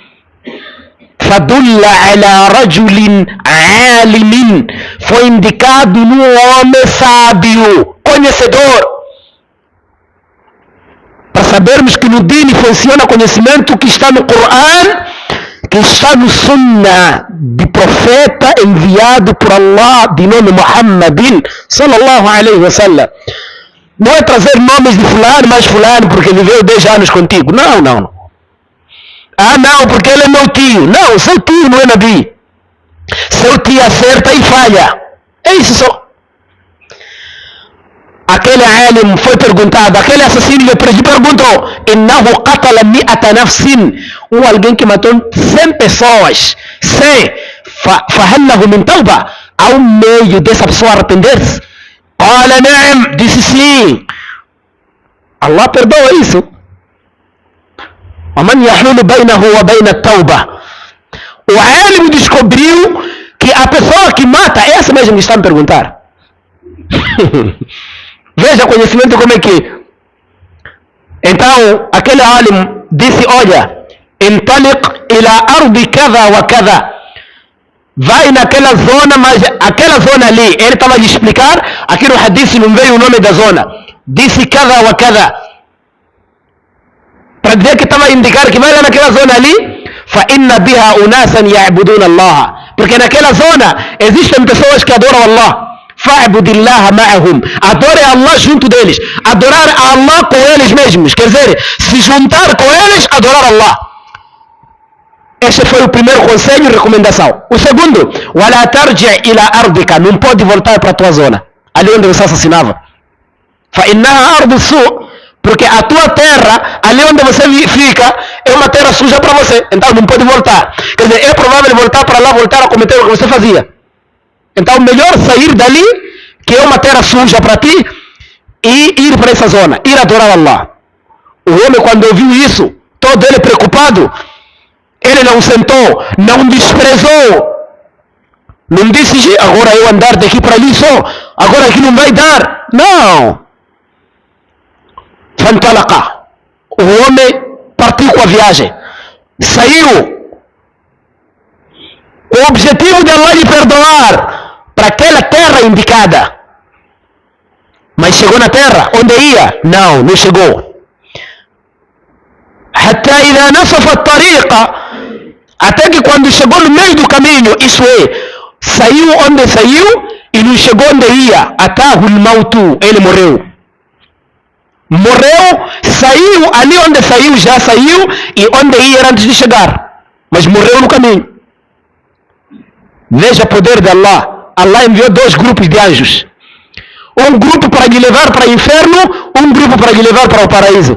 فَدُلَّ عَلَى رَجُلٍ عَالِمٍ. Foi indicado num homem sábio, conhecedor. Para sabermos que no Dini funciona conhecimento que está no Coran, que está no Sunnah, de profeta enviado por Allah, de nome Muhammadin sallallahu alaihi wasallam. Não é trazer nomes de fulano, mais fulano, porque viveu 10 anos contigo. Não, não. Não, porque ele é meu tio. Não, seu tio não é Nabi. Seu tio acerta e falha. É isso só. Aquele alim foi perguntado, aquele assassino lhe perguntou: إِنَّهُ قَتَلَ 100 نَفْسٍ. Alguém que matou 100 pessoas. 100. فَهَلْ لَهُ مِنْ تَوْبَةٍ. Há um meio dessa pessoa arrepender-se. قَالَ نَعَمْ. Disse sim. Allah perdoa isso. وَمَنْ يَحُولُ بَيْنَهُ وَبَيْنَ التَّوْبَةِ. O alim descobriu que a pessoa que mata, essa mesmo que está a me perguntar. Veja o conhecimento como é que. Então, aquele alim disse: olha, intaliq ila ardi kada wa kada. Vai naquela zona, mas aquela zona ali, ele estava a lhe explicar, aqui no hadith não veio o nome da zona. Disse kada wa kada. Para dizer que estava a indicar que vai lá naquela zona ali, فَإِنَّ بِهَا أُنَاسًا يَعْبُدُونَ اللَّهَ. Porque naquela zona existem pessoas que adoram Allah. فَاعْبُدِ اللَّهَ مَعَهُمْ. Adore Allah junto deles. Adorar a Allah com eles mesmos. Quer dizer, se juntar com eles, adorar Allah. Esse foi o primeiro conselho e recomendação. O segundo: وَلَا تَرْجِعْ إِلَىٰ أَرْضِكَ. Não pode voltar para a tua zona, ali onde você assassinava. فَإِنَّهَا أَرْضُ السُّوء. Porque a tua terra, ali onde você fica, é uma terra suja para você. Então não pode voltar. Quer dizer, é provável voltar para lá, voltar a cometer o que você fazia. Então melhor sair dali, que é uma terra suja para ti, e ir para essa zona, ir adorar Allah. O homem, quando ouviu isso, todo ele preocupado, ele não sentou, não desprezou Não disse, agora eu andar daqui para ali só, agora aqui não vai dar. Não. Fantalaqa. O homem partiu com a viagem. Saiu. Com o objetivo de Allah lhe perdoar para aquela terra indicada. Mas chegou na terra onde ia? Não, não chegou. حتى إذا نصف الطريق, até que quando chegou no meio do caminho, isso é, saiu onde saiu e não chegou onde ia, atahu al-mautu, ele morreu. Morreu, saiu, ali onde saiu, já saiu, e onde ia era antes de chegar, mas morreu no caminho. Veja o poder de Allah. Allah enviou 2 grupos de anjos. Um grupo para lhe levar para o inferno, um grupo para lhe levar para o paraíso.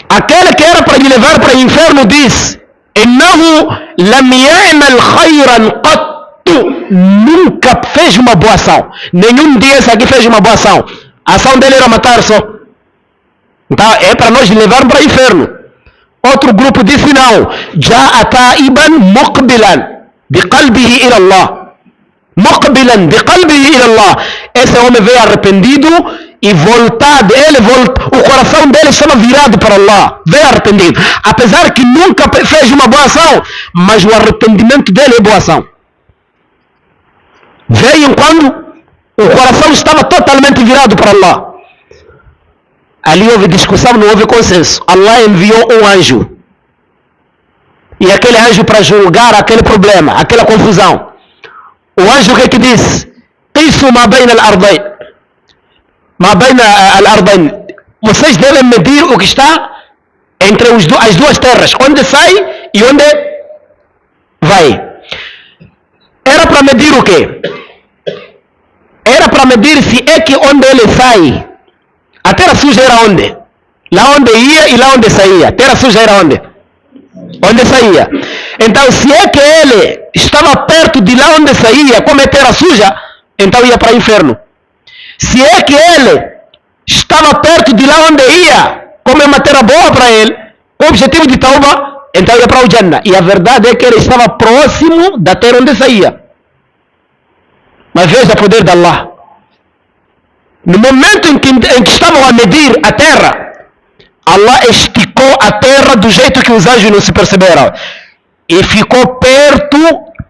Aquele que era para lhe levar para o inferno diz: Innahu lam ya'mal khayran qattu. Nunca fez uma boa ação. Nenhum dia esse aqui fez uma boa ação. A ação dele era matar só. Então é para nós levar para o inferno. Outro grupo disse não. Ja'a ta'iban muqbilan biqalbihi ila Allah. Muqbilan biqalbihi ila Allah. Esse homem veio arrependido e voltado, o coração dele estava virado para Allah, veio arrependido, apesar que nunca fez uma boa ação, mas o arrependimento dele é boa ação. Veio quando o coração estava totalmente virado para Allah. Ali houve discussão, não houve consenso. Allah enviou um anjo, e aquele anjo para julgar aquele problema, aquela confusão. O anjo o que disse? Qisu ma bayna al-ardayn. Vocês devem medir o que está entre as duas terras, onde sai e onde vai. Era para medir o quê? Era para medir se é que onde ele sai, a terra suja era onde? Lá onde ia e lá onde saía. A terra suja era onde? Onde saía. Então se é que ele estava perto de lá onde saía, como é terra suja, então ia para o inferno. Se é que ele estava perto de lá onde ia, como é uma terra boa para ele, com o objetivo de tauba, então ia para o Jannah. E a verdade é que ele estava próximo da terra onde saía. Mas veja o poder de Allah. No momento em que estavam a medir a terra, Allah esticou a terra do jeito que os anjos não se perceberam. E ficou perto,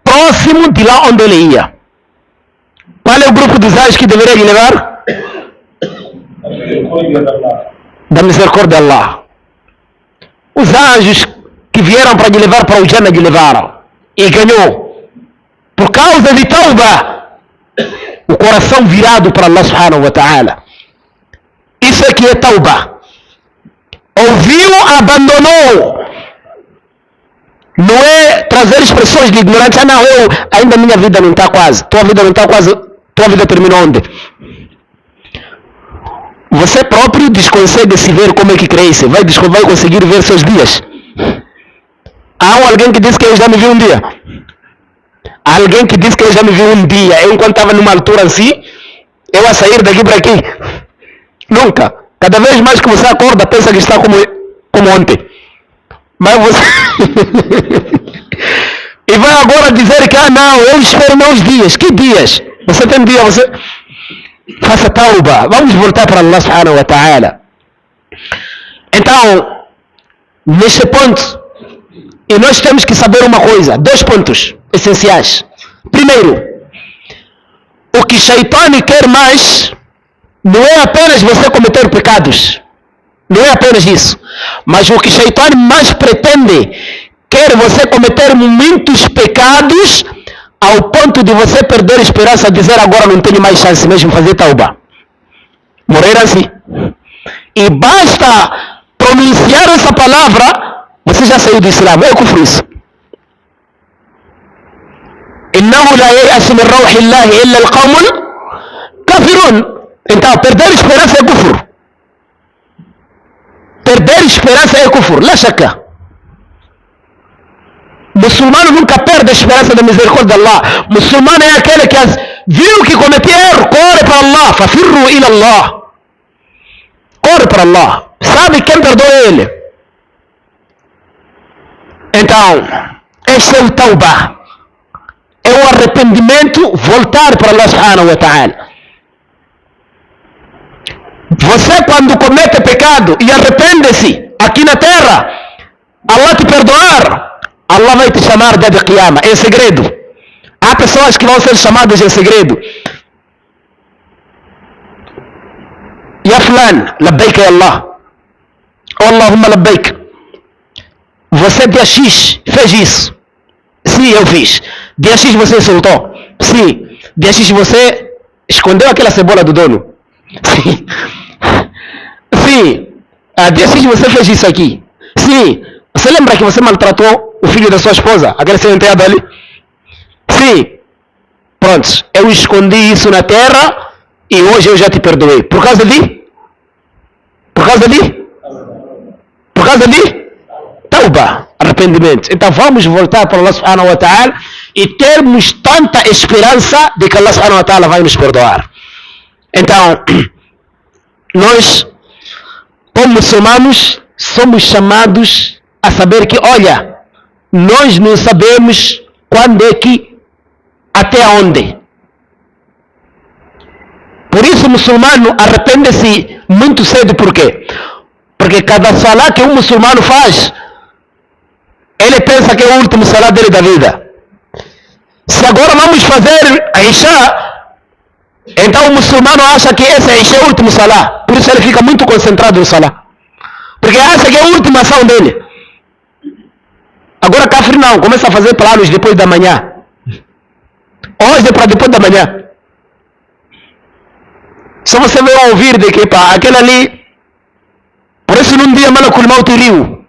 próximo de lá onde ele ia. Qual é o grupo dos anjos que deveria lhe levar? Da misericórdia de Allah. Os anjos que vieram para lhe levar para o Jannah lhe levaram. E ganhou. Por causa de tauba. O coração virado para Allah subhanahu wa ta'ala. Isso é que é tauba. Ouviu, abandonou. Não é trazer expressões de ignorância. Não, ainda minha vida não está quase. Tua vida não está quase. Tua vida terminou onde? Você próprio desconsegue se ver como é que cresce. Vai conseguir ver seus dias. Há alguém que disse que eu já me vi um dia. Há alguém que disse que eu já me vi um dia. Eu enquanto estava numa altura assim, eu a sair daqui para aqui. Nunca. Cada vez mais que você acorda, pensa que está como ontem. Mas você... e vai agora dizer que, não, eu espero meus dias. Que dias? Você tem dia, você... Faça tauba. Vamos voltar para Allah subhanahu wa ta'ala. Então, nesse ponto, e nós temos que saber uma coisa, 2 pontos essenciais. Primeiro, o que Shaitan quer mais não é apenas você cometer pecados. Não é apenas isso. Mas o que Shaitan mais pretende, quer você cometer muitos pecados ao ponto de você perder a esperança, dizer agora não tenho mais chance mesmo de fazer tauba. Morrer assim. E basta pronunciar essa palavra, você já saiu do Islã. É kufr isso. Innahu la ya'asu min rawhillahi illa al-qawmul kafirun. Então, perder a esperança é kufr. Perder a esperança é kufr. La shakka. Muçulmano nunca perde a esperança da misericórdia de Allah. Muçulmano é aquele que viu que cometeu erro, corre para Allah. Fafirru ila Allah. Corre para Allah. Sabe quem perdoa ele. Então, Este é o tauba. É o arrependimento, voltar para Allah subhanahu wa ta'ala. Você quando comete pecado e arrepende-se aqui na terra, Allah te perdoar, Allah vai te chamar dia de Qiyamah, é segredo. Há pessoas que vão ser chamadas em segredo. Ya fulan, labbaik ya Allah. Allahumma labbaik. Você dia X fez isso. Sim, eu fiz. Dia X você soltou. Sim. Dia X você escondeu aquela cebola do dono. Sim. Sim. Dia X você fez isso aqui. Sim. Você lembra que você maltratou o filho da sua esposa? Aquele seu enteado ali? Sim. Pronto. Eu escondi isso na terra e hoje eu já te perdoei. Por causa de? Por causa de? Por causa de? Tauba, arrependimento. Então vamos voltar para Allah subhanahu wa ta'ala e termos tanta esperança de que Allah subhanahu wa ta'ala vai nos perdoar. Então, nós, como muçulmanos, somos chamados a saber que, olha, nós não sabemos quando é que, até onde. Por isso o muçulmano arrepende-se muito cedo. Por quê? Porque cada salá que um muçulmano faz, ele pensa que é o último salá dele da vida. Se agora vamos fazer a Isha, então o muçulmano acha que esse é o último salá. Por isso ele fica muito concentrado no salá. Porque acha que é a última ação dele. Agora Kafir não, começa a fazer planos depois da manhã. Hoje é para depois da manhã. Só você vai ouvir de que, pá, aquele ali, por isso num dia Malakul Maut riu.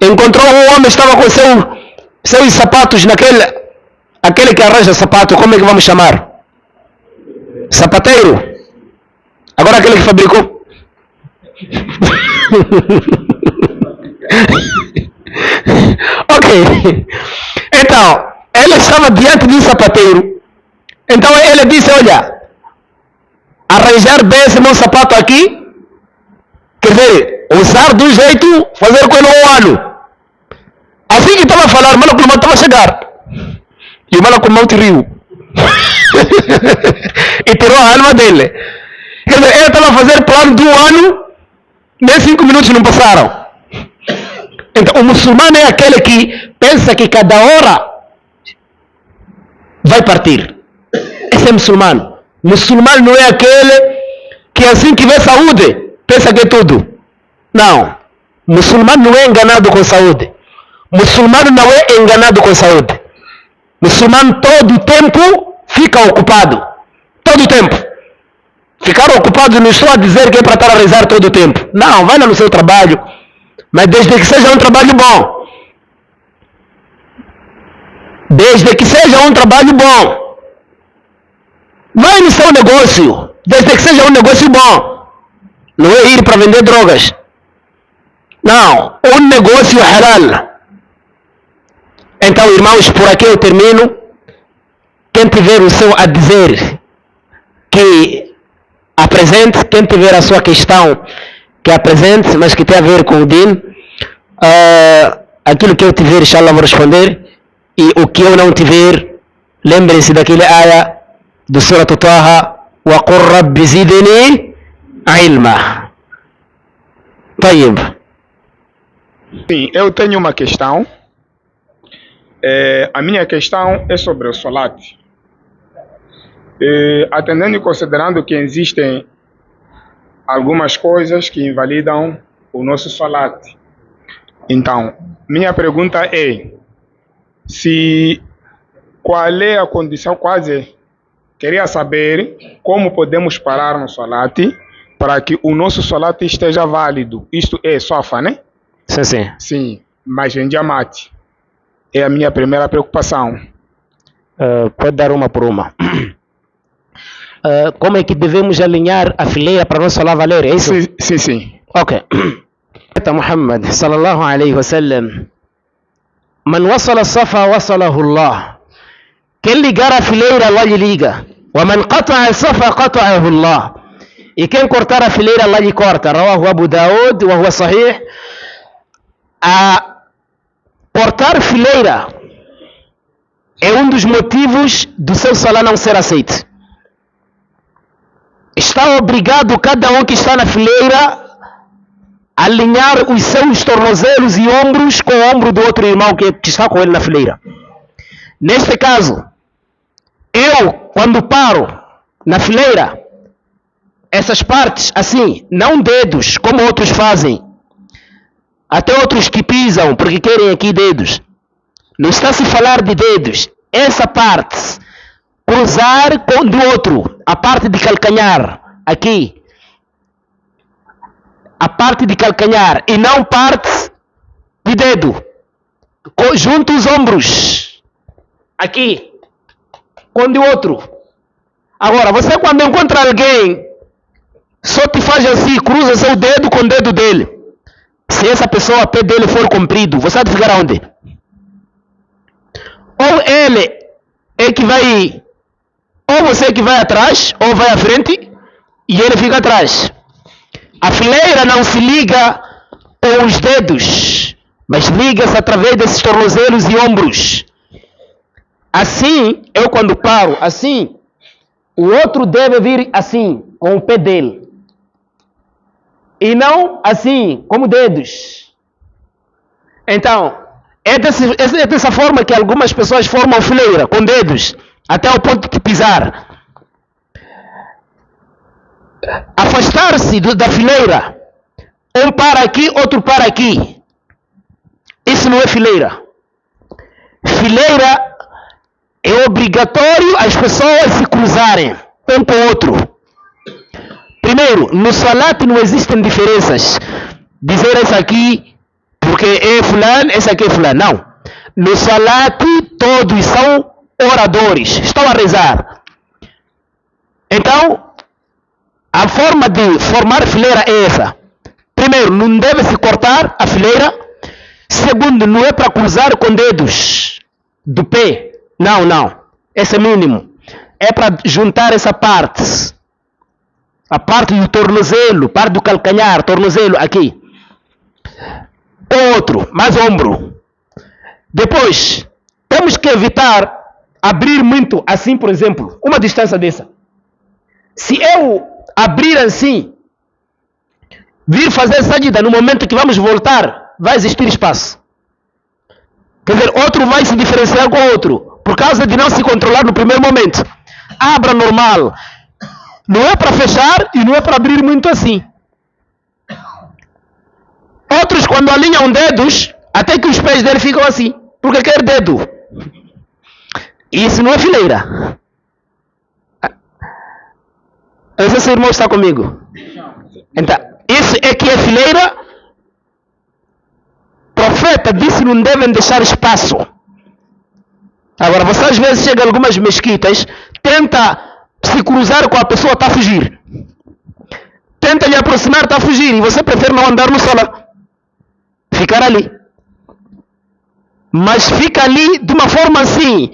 Encontrou um homem, estava com seus sapatos aquele que arranja sapato, como é que vamos chamar? Sapateiro. Agora aquele que fabricou. Ok. Então, ele estava diante de um sapateiro. Então ele disse, olha, arranjar bem esse meu sapato aqui, quer dizer, usar de um jeito, fazer com ele um ano. Assim que estava a falar, o Malakul Maut estava a chegar. E o Malakul Maut riu. E tirou a alma dele. Quer dizer, ele estava a fazer plano de um ano, nem 5 minutos não passaram. Então, o muçulmano é aquele que pensa que cada hora vai partir. Esse é muçulmano. Muçulmano não é aquele que assim que vê saúde, pensa que é tudo. Não. Muçulmano não é enganado com saúde. Muçulmano não é enganado com saúde. Muçulmano todo o tempo fica ocupado. Todo o tempo. Ficar ocupado não estou a dizer que é para estar a rezar todo o tempo. Não, vai lá no seu trabalho. Mas desde que seja um trabalho bom. Desde que seja um trabalho bom. Vai no seu negócio. Desde que seja um negócio bom. Não é ir para vender drogas. Não. Um negócio halal. Então, irmãos, por aqui eu termino. Quem tiver o seu a dizer, que apresente. Quem tiver a sua questão, que apresente, mas que tem a ver com o din. Aquilo que eu tiver, inshallah, vou responder. E o que eu não tiver, lembrem-se daquele ayah do Surah Taha. Wa qur rabbi zidni ilma. Tayyib. Sim, eu tenho uma questão. A minha questão é sobre o salat. Atendendo e considerando que existem algumas coisas que invalidam o nosso salat. Então, minha pergunta é, qual é a condição, queria saber como podemos parar no salat para que o nosso salat esteja válido. Isto é sofa, né? Sim, sim. Sim, mas em diamante. É a minha primeira preocupação. Pode dar uma por uma. Como é que devemos alinhar a fileira para não solar valer? É isso? Sim, sim. Ok. Muhammad sallallahu alayhi wa sallam. Man wasala safa wasalahu Allah. Quem ligar a fileira, Allah lhe liga. Wa man qata'a safa qata'ahu Allah. E quem cortar a fileira, Allah lhe corta. Rawahu Abu Daud wa huwa sahih. cortar fileira é um dos motivos do seu salá não ser aceito. Está obrigado cada um que está na fileira a alinhar os seus tornozelos e ombros com o ombro do outro irmão que está com ele na fileira. Neste caso, eu, quando paro na fileira, essas partes assim, não dedos, como outros fazem, até outros que pisam porque querem aqui dedos, não está a se falar de dedos, essa parte, cruzar com o outro, a parte de calcanhar, aqui, a parte de calcanhar e não parte de dedo, junto os ombros, aqui, com o outro. Agora, você quando encontra alguém, só te faz assim, cruza seu dedo com o dedo dele. Se essa pessoa, o pé dele for comprido, você vai ficar aonde? Ou ele é que vai, ou você é que vai atrás, ou vai à frente, e ele fica atrás. A fileira não se liga com os dedos, mas liga-se através desses tornozelos e ombros. Assim, eu quando paro, assim, o outro deve vir assim, com o pé dele. E não assim, como dedos. Então, é dessa forma que algumas pessoas formam fileira, com dedos, até o ponto de pisar. Afastar-se da fileira, um para aqui, outro para aqui. Isso não é fileira. Fileira é obrigatório as pessoas se cruzarem um com o outro. Primeiro, no salat não existem diferenças. Dizer esse aqui porque é fulano, esse aqui é fulano. Não. No salat todos são oradores, estão a rezar. Então, a forma de formar fileira é essa. Primeiro, não deve se cortar a fileira. Segundo, não é para cruzar com dedos do pé. Não, não. Esse é mínimo. É para juntar essa parte. A parte do tornozelo, parte do calcanhar, tornozelo aqui. Outro, mais ombro. Depois, temos que evitar abrir muito assim, por exemplo, uma distância dessa. Se eu abrir assim, vir fazer sajda no momento que vamos voltar, vai existir espaço. Quer dizer, outro vai se diferenciar com o outro, por causa de não se controlar no primeiro momento. Abra normal. Não é para fechar e não é para abrir muito assim. Outros, quando alinham dedos, até que os pés dele ficam assim, porque quer dedo. Isso não é fileira. Esse irmão está comigo. Então, isso é que é fileira. O profeta disse que não devem deixar espaço. Agora, você às vezes chega a algumas mesquitas, tenta se cruzar com a pessoa, está a fugir. Tenta lhe aproximar, está a fugir. E você prefere não andar no solo. Ficar ali. Mas fica ali de uma forma assim.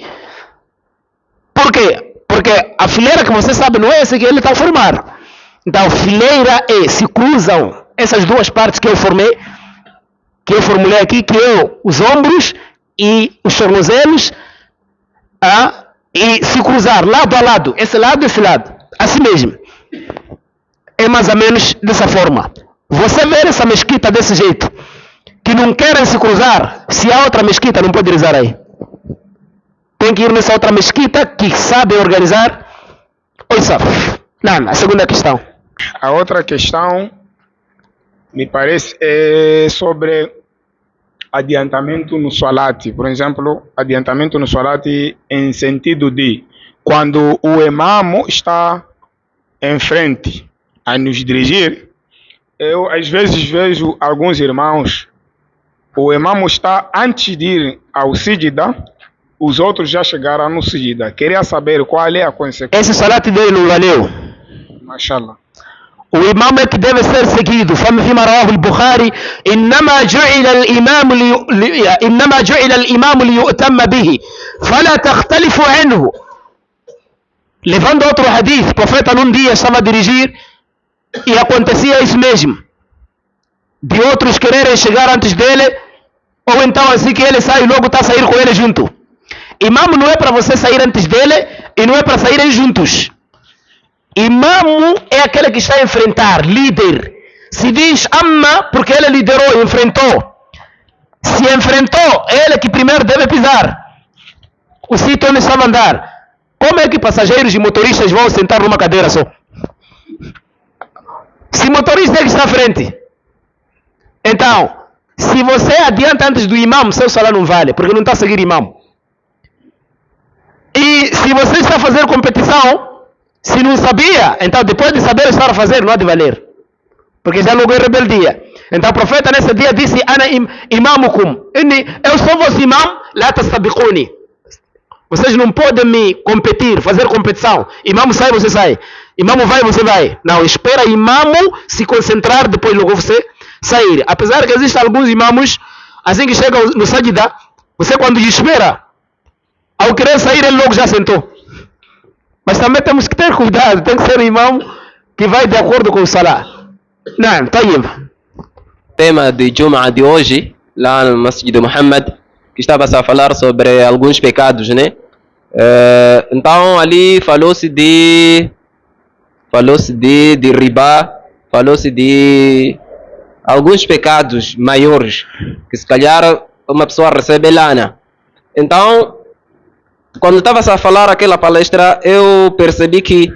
Por quê? Porque a fileira que você sabe não é essa que ele está a formar. Então, fileira é, se cruzam essas duas partes que eu formei, que eu formulei aqui, que é os ombros e os tornozelos, e se cruzar lado a lado, esse lado, assim mesmo. É mais ou menos dessa forma. Você vê essa mesquita desse jeito, que não querem se cruzar, se há outra mesquita, não pode rezar aí. Tem que ir nessa outra mesquita que sabe organizar. Oi, Saf. Não, a segunda questão. A outra questão, me parece, é sobre adiantamento no salat. Por exemplo, adiantamento no salat em sentido de quando o imam está em frente a nos dirigir, eu às vezes vejo alguns irmãos, o imam está antes de ir ao sijda, os outros já chegaram no sijda. Queria saber qual é a consequência. Esse salat dele não valeu. Mashallah. O imam é que deve ser seguido. فيما رواه البخاري إنما جعل الإمام ليؤتم به فلا تختلفوا عنه. Levando outro hadith, o profeta num dia estava a dirigir e acontecia isso mesmo. De outros quererem chegar antes dele ou então assim que ele sai, logo está a sair com ele junto. Imam não é para você sair antes dele e não é para saírem juntos. Imam é aquele que está a enfrentar, líder. Se diz amma porque ele liderou, enfrentou. Se enfrentou, ele que primeiro deve pisar o sítio onde estava a andar. Como é que passageiros e motoristas vão sentar numa cadeira só? Se motorista é que está à frente. Então, se você adianta antes do imam, seu salário não vale, porque não está a seguir imam. E se você está a fazer competição, se não sabia, então depois de saber estar a fazer, não há de valer. Porque já logo é rebeldia. Então o profeta nesse dia disse, Ana imamukum. Eu sou vosso imam, la tastabiquni. Vocês não podem me competir, fazer competição. Imam sai, você sai. Imam vai, você vai. Não, espera imam se concentrar, depois logo você sair. Apesar que existem alguns imamos, assim que chega no sajida, você quando espera, ao querer sair, ele logo já sentou. Mas também temos que ter cuidado, tem que ser o imam que vai de acordo com o salah. Não, tayyib. Tema de Jum'a de hoje, lá no Masjid Muhammad, que estava a falar sobre alguns pecados, né? Então ali falou-se de riba, falou-se de alguns pecados maiores, que se calhar uma pessoa recebe lana. Então, quando estava a falar aquela palestra, eu percebi que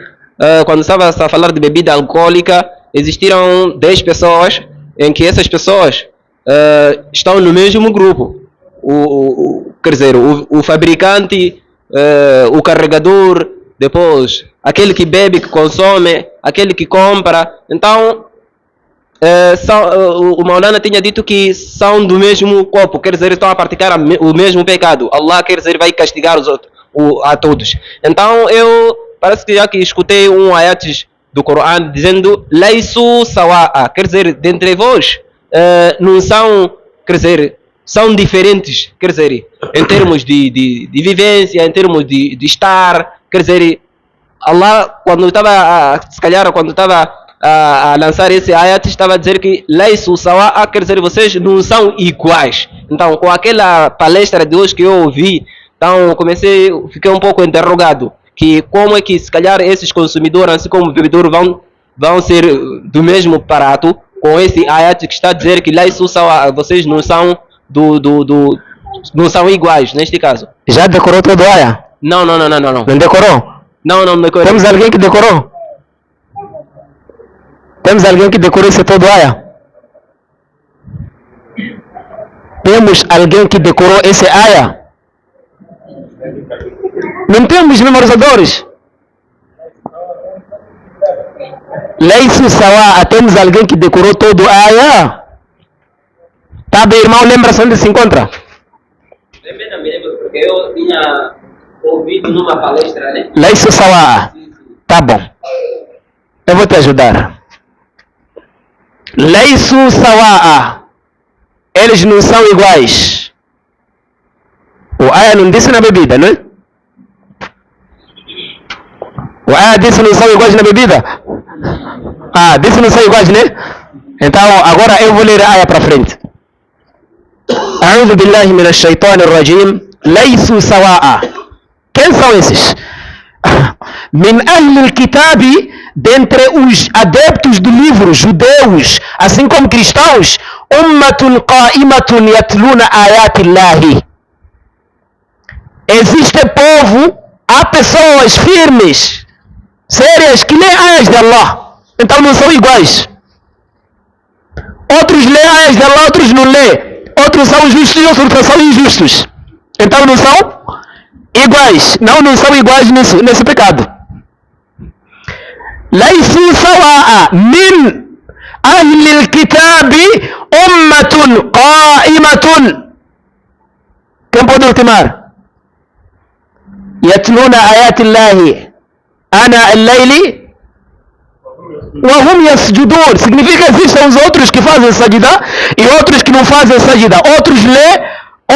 quando estava a falar de bebida alcoólica, existiram 10 pessoas em que essas pessoas estão no mesmo grupo. Quer dizer, o fabricante, o carregador, depois aquele que bebe, que consome, aquele que compra. Então, o Maulana tinha dito que são do mesmo corpo, quer dizer, estão a praticar o mesmo pecado. Allah, quer dizer, vai castigar os outros, a todos. Então, eu parece que já que escutei um ayat do Corão dizendo Laisu sawa'a, quer dizer, dentre vós não são, quer dizer, são diferentes, quer dizer, em termos de vivência, em termos de estar, quer dizer, Allah, quando estava, se calhar, quando estava a lançar esse ayat, estava a dizer que Laisu sawa'a, quer dizer, vocês não são iguais. Então, com aquela palestra de hoje que eu ouvi, então fiquei um pouco interrogado, que como é que se calhar esses consumidores, assim como bebedores, vão ser do mesmo prato, com esse ayat que está a dizer que Laisu sawa'a, vocês não são não são iguais, neste caso. Já decorou todo o ayat? Não. Não decorou? Não decorou. Temos alguém que decorou? Temos alguém que decorou esse todo o ayat? Temos alguém que decorou esse ayat? Não temos memorizadores. Laisu sawa'a, temos alguém que decorou todo o ayat? Tá bem, irmão, lembra-se onde se encontra? Lembro, porque eu tinha ouvido numa palestra, né? Laisu sawa'a. Tá bom. Eu vou te ajudar. Laisu sawa'a. Eles não são iguais. O ayat não disse na bebida, não é? O ayat disse não são iguais na bebida? Disse não são iguais, né? Então, agora eu vou ler a ayat para frente. أعوذ بالله من الشيطان الرجيم ليسوا سواء. Quem são esses? من أهل الكتاب, dentre os adeptos do livro, judeus, assim como cristãos, أمة قائمة يتلون آيات الله. Existe povo, há pessoas firmes, sérias, que lêem ayas de Allah. Então não são iguais. Outros lêem ayas de Allah, outros não lêem. Outros são justos e outros são injustos. Então não são iguais. Não são iguais nesse pecado. Laisu sawa'a min ahli al-kitabi ummatun qa'imatun. Quem pode ultimar? Yatluna ayati Allahi ana al-layli وهم يسجدون. Significa que existem os outros que fazem sajida e outros que não fazem sajida. Outros lê,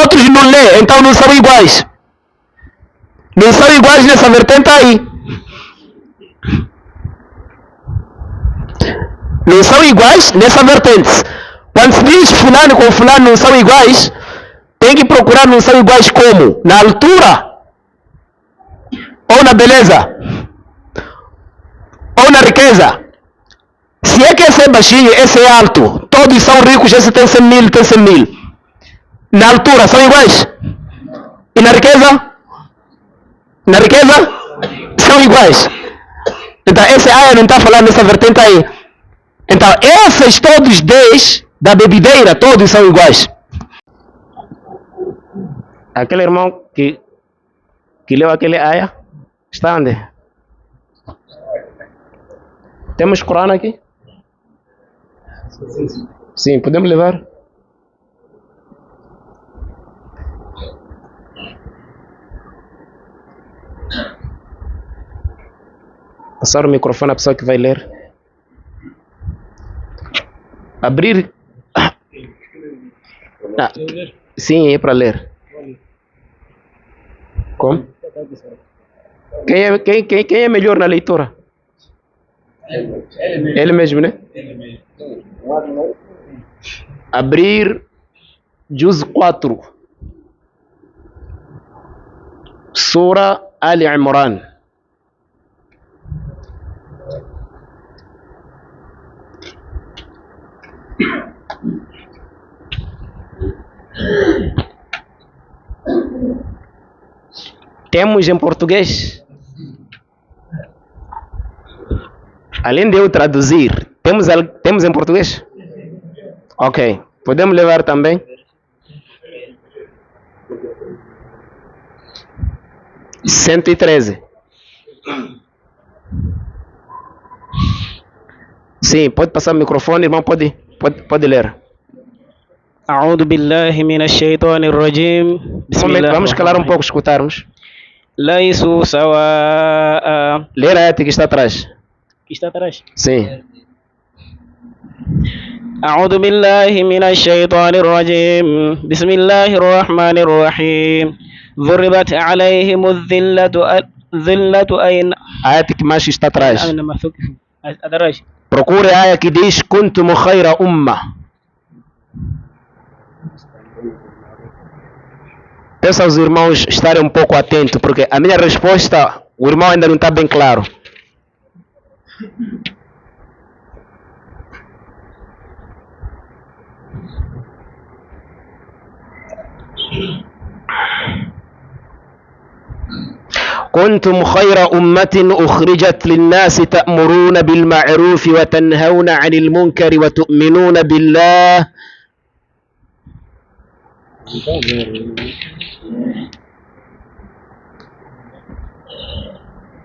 outros não lê. Então não são iguais. Não são iguais nessa vertente aí. Não são iguais nessa vertente. Quando se diz fulano com fulano não são iguais, tem que procurar não são iguais como? Na altura? Ou na beleza? Ou na riqueza? Se é que esse é baixinho, esse é alto, todos são ricos, esse tem 100 mil, tem 100 mil. Na altura são iguais? E na riqueza? Na riqueza? São iguais. Então essa área não está falando nessa vertente aí. Então esses todos 10 da bebideira, todos são iguais. Aquele irmão que leu aquele área, está onde? Temos Corão aqui? Sim, podemos levar? Passar o microfone à pessoa que vai ler. Abrir. Sim, é para ler. Como? Quem é melhor na leitura? Ele mesmo, né? Abrir Juz 4. Sura Ali Imran. Temos em português? Além de eu traduzir, temos em português? Ok. Podemos levar também? Cento e 113. Sim, pode passar o microfone, irmão, pode ler. أعوذ بالله من الشيطان الرجيم بسم الله Vamos calar um pouco, escutarmos. ليسوا سواء. Ler a ayat que está atrás. Está atrás. Sim. أعوذ بالله من الشيطان الرجيم بسم الله الرحمن الرحيم ضربت عليهم الذلة أين A ayat que mais está atrás. أينما ثقفوا. أدرج. Procure a ayat que diz kuntum khayra umma. Peço aos irmãos estarem um pouco atentos, porque a minha resposta, o irmão ainda não está bem claro. كنتم خير أمة أخرجت للناس تأمرون بالمعروف وتنهون عن المنكر وتؤمنون بالله.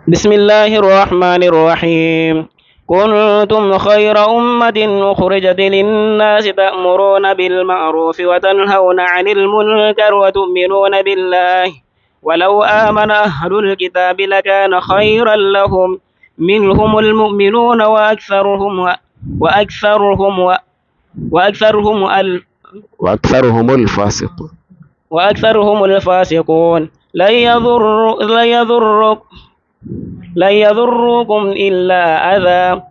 بسم الله الرحمن الرحيم كنتم خير أمة أخرجت للناس تأمرون بالمعروف وتنهون عن المنكر وتؤمنون بالله ولو آمن أهل الكتاب لكان خيرا لهم منهم المؤمنون وأكثرهم الفاسقون. وأكثرهم الفاسقون لن يضركم إلا أذى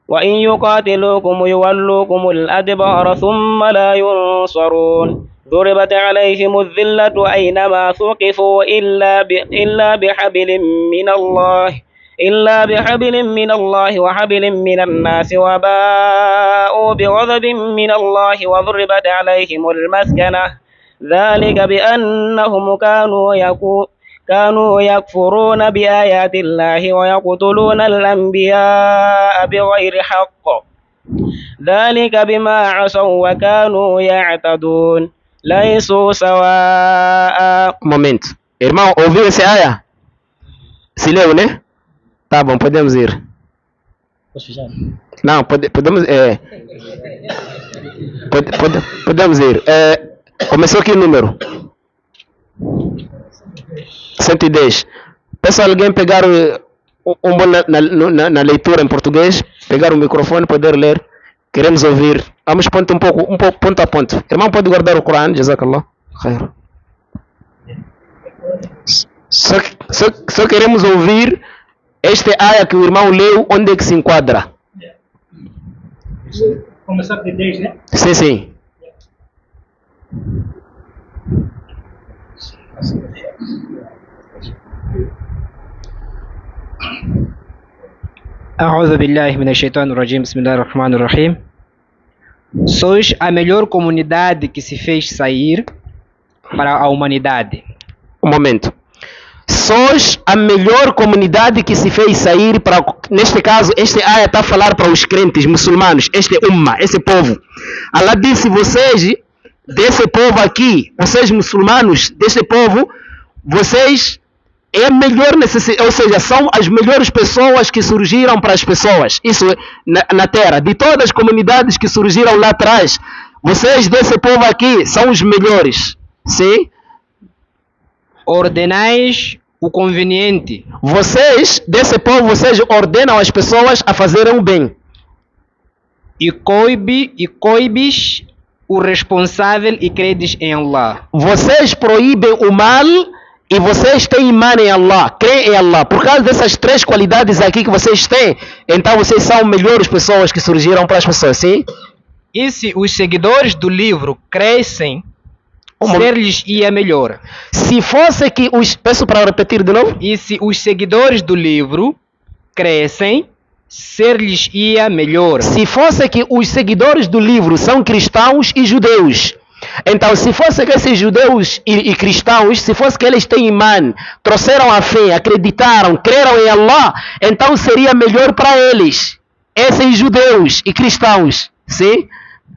وإن يقاتلوكم يولوكم الأدبار ثم لا ينصرون ضربت عليهم الذلة أينما ثقفوا إلا بحبل من الله وحبل من الناس وباءوا بغضب من الله وضربت عليهم المسكنة ذلك بأنهم كانوا يكفرون بآيات الله ويقتلون الأنبياء بغير حق ذلك بما عصوا وكانوا يعتدون ليسوا سواء. Momento. Irmão, ouviu essa aya? Se leu, né? Tá bom, podemos ir. Não, podemos... podemos ir. Começou aqui o número. 110. Peço a alguém pegar um bom na leitura em português, pegar o microfone, poder ler. Queremos ouvir. Vamos ponto ponto a ponto. Irmão, pode guardar o Corão, jazakallah. Khair. Só queremos ouvir este aya que o irmão leu, onde é que se enquadra. Começar de 10, né? Sim, sim. أعوذ بالله من الشيطان الرجيم بسم الله الرحمن الرحيم. Sois a melhor comunidade que se fez sair para a humanidade. Um momento. Sois a melhor comunidade que se fez sair para... Neste caso, este ayah está a falar para os crentes muçulmanos, este umma, esse povo. Allah disse, vocês, desse povo aqui, vocês muçulmanos, desse povo, vocês é a melhor necessidade, ou seja, são as melhores pessoas que surgiram para as pessoas. Isso na Terra. De todas as comunidades que surgiram lá atrás, vocês desse povo aqui são os melhores. Sim? Ordenais o conveniente Vocês, desse povo, vocês ordenam as pessoas a fazerem o bem. e coibes o responsável e credes em Allah. Vocês proíbem o mal e vocês têm imã em Allah, creem em Allah. Por causa dessas três qualidades aqui que vocês têm, então vocês são melhores pessoas que surgiram para as pessoas, sim? E se os seguidores do livro crescem, ser-lhes ia melhor. Se fosse que os... Peço para repetir de novo. E se os seguidores do livro crescem, ser-lhes ia melhor. Se fosse que os seguidores do livro são cristãos e judeus, então se fosse que esses judeus e cristãos, se fosse que eles têm imã, trouxeram a fé, acreditaram, creram em Allah, então seria melhor para eles, esses judeus e cristãos, sim?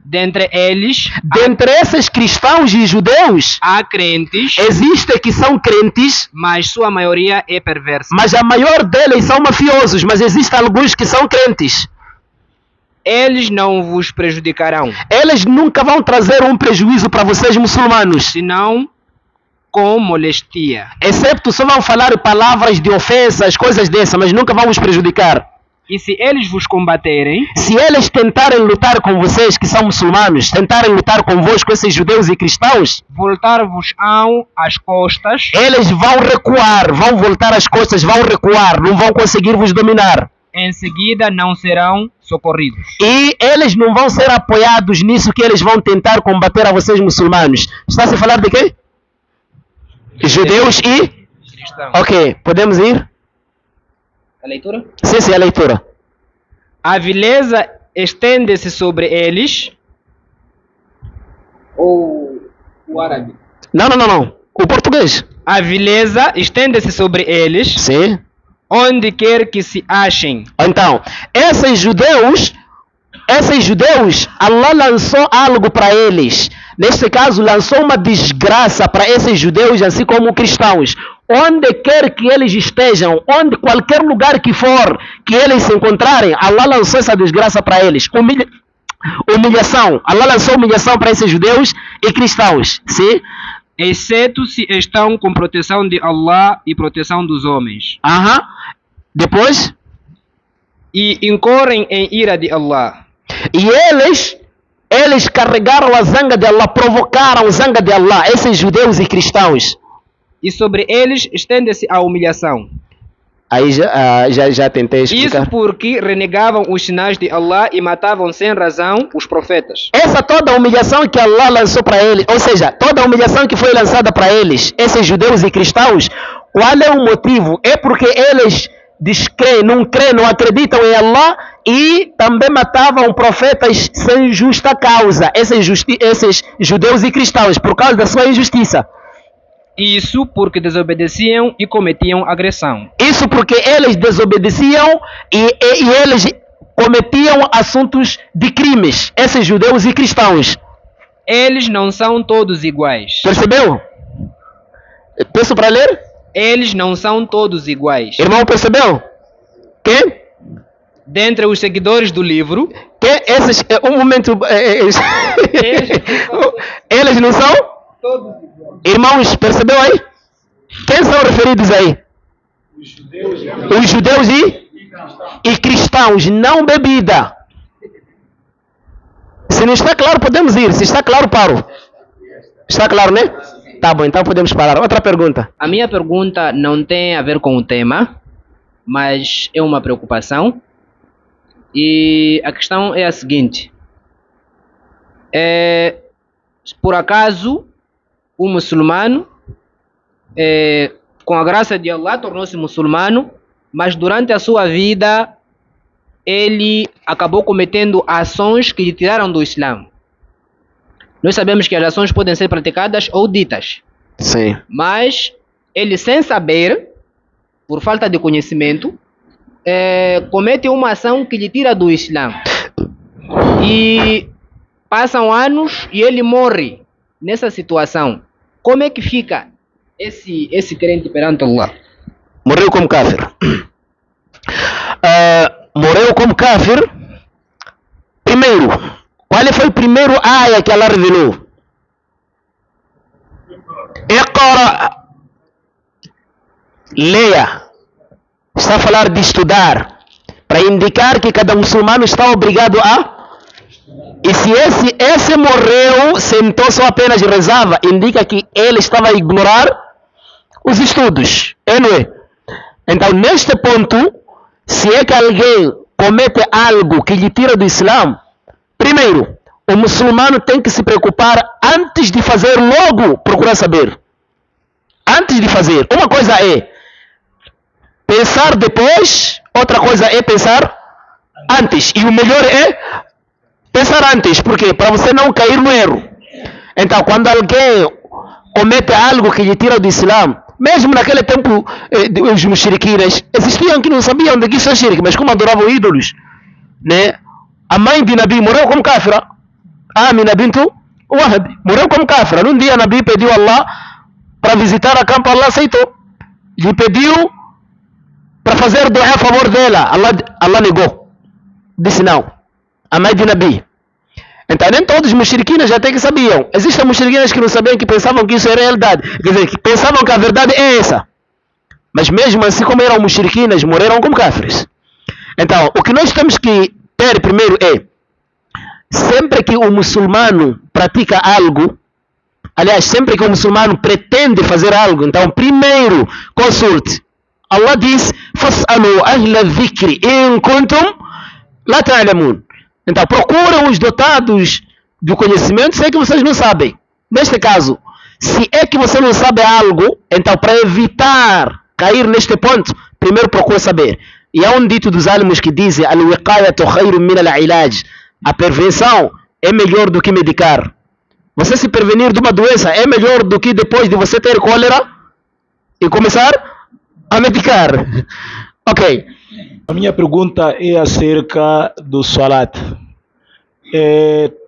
Dentre eles, Dentre esses cristãos e judeus, há crentes, existe que são crentes, mas sua maioria é perversa. mas a maior deles são mafiosos, mas existem alguns que são crentes. Eles não vos prejudicarão, Eles nunca vão trazer um prejuízo para vocês muçulmanos, senão com molestia. excepto só vão falar palavras de ofensas, coisas dessas, mas nunca vão vos prejudicar. E se eles vos combaterem, Se eles tentarem lutar com vocês que são muçulmanos, tentarem lutar convosco, esses judeus e cristãos, voltar-vos-ão as costas, eles vão recuar, vão voltar as costas, vão recuar, não vão conseguir vos dominar. em seguida não serão socorridos. E eles não vão ser apoiados nisso que eles vão tentar combater a vocês muçulmanos. Está-se a falar de quê? Judeus e... Cristãos. Ok, podemos ir? A leitura? Sim, a leitura. A vileza estende-se sobre eles, ou o árabe? Não. O português. A vileza estende-se sobre eles, Sim. onde quer que se achem. Então, esses judeus, Allah lançou algo para eles. Neste caso, lançou uma desgraça para esses judeus, assim como cristãos. Onde quer que eles estejam, onde qualquer lugar que for que eles se encontrarem, Allah lançou essa desgraça para eles. Humilhação. Allah lançou humilhação para esses judeus e cristãos. Sim? Exceto se estão com proteção de Allah e proteção dos homens. Depois? E incorrem em ira de Allah. E eles carregaram a zanga de Allah, provocaram a zanga de Allah, esses judeus e cristãos. E sobre eles estende-se a humilhação. Aí já tentei explicar. Isso porque renegavam os sinais de Allah e matavam sem razão os profetas. Essa toda a humilhação que Allah lançou para eles, ou seja, toda a humilhação que foi lançada para eles, esses judeus e cristãos, qual é o motivo? É porque eles descreem, não acreditam em Allah e também matavam profetas sem justa causa, esses judeus e cristãos, por causa da sua injustiça. Isso porque desobedeciam e cometiam agressão. Isso porque eles desobedeciam e eles cometiam assuntos de crimes, esses judeus e cristãos. Eles não são todos iguais. Percebeu? Peço para ler? Eles não são todos iguais. Irmão, percebeu? Quem? Dentre os seguidores do livro, Esses, um momento, eles não são? todos iguais. Irmãos, percebeu aí? Quem são referidos aí? Os judeus e cristãos, não bebida. Se não está claro, podemos ir. Se está claro, paro. Está claro, né? Tá bom, então podemos parar. Outra pergunta. A minha pergunta não tem a ver com o tema, mas é uma preocupação. E a questão é a seguinte: por acaso o muçulmano, com a graça de Allah, tornou-se muçulmano, mas durante a sua vida ele acabou cometendo ações que lhe tiraram do Islã. Nós sabemos que as ações podem ser praticadas ou ditas, Sim. mas ele, sem saber, por falta de conhecimento, comete uma ação que lhe tira do Islã. E passam anos e ele morre nessa situação. Como é que fica esse crente perante Allah? Morreu como kafir. Morreu como kafir. Primeiro, qual foi o primeiro ayah que Allah revelou? Iqra. Leia. Está a falar de estudar, para indicar que cada muçulmano está obrigado a... E se esse morreu, sentou só apenas rezava, indica que ele estava a ignorar os estudos, não é? Então, neste ponto, se é que alguém comete algo que lhe tira do Islã, primeiro, o muçulmano tem que se preocupar antes de fazer, logo procurar saber. Antes de fazer. Uma coisa é pensar depois, outra coisa é pensar antes. E o melhor é pensar antes. Por quê? Para você não cair no erro. Então, quando alguém comete algo que lhe tira do Islã, mesmo naquele tempo, os mushriquines existiam que não sabiam de que isso é shirk, mas como adoravam ídolos, né? A mãe de Nabi morreu como kafira. Amina bintu Wahab morreu como kafira. Num dia Nabi pediu a Allah para visitar a campo, Allah aceitou. Lhe pediu para fazer dua a favor dela, Allah negou. Disse não. A mãe de Nabi. Então nem todos os mushriquines já até que sabiam. Existem mushriquines que não sabiam, que pensavam que isso é realidade. Quer dizer, que pensavam que a verdade é essa. Mas mesmo assim, como eram mushriquines, morreram como kafirs. Então, o que nós temos que ter primeiro é, sempre que o muçulmano pratica algo, aliás, sempre que o muçulmano pretende fazer algo, então primeiro consulte. Allah diz: "Fas'alu ahla dhikri in kuntum la ta'lamun." Então procuram os dotados do conhecimento, se é que vocês não sabem. Neste caso, se é que você não sabe algo, então para evitar cair neste ponto, primeiro procura saber. E há um dito dos álamos que diz: "Al-wiqayatu khayrun min al-ilaj." A prevenção é melhor do que medicar. Você se prevenir de uma doença é melhor do que depois de você ter cólera e começar a medicar. Ok. A minha pergunta é acerca do salat.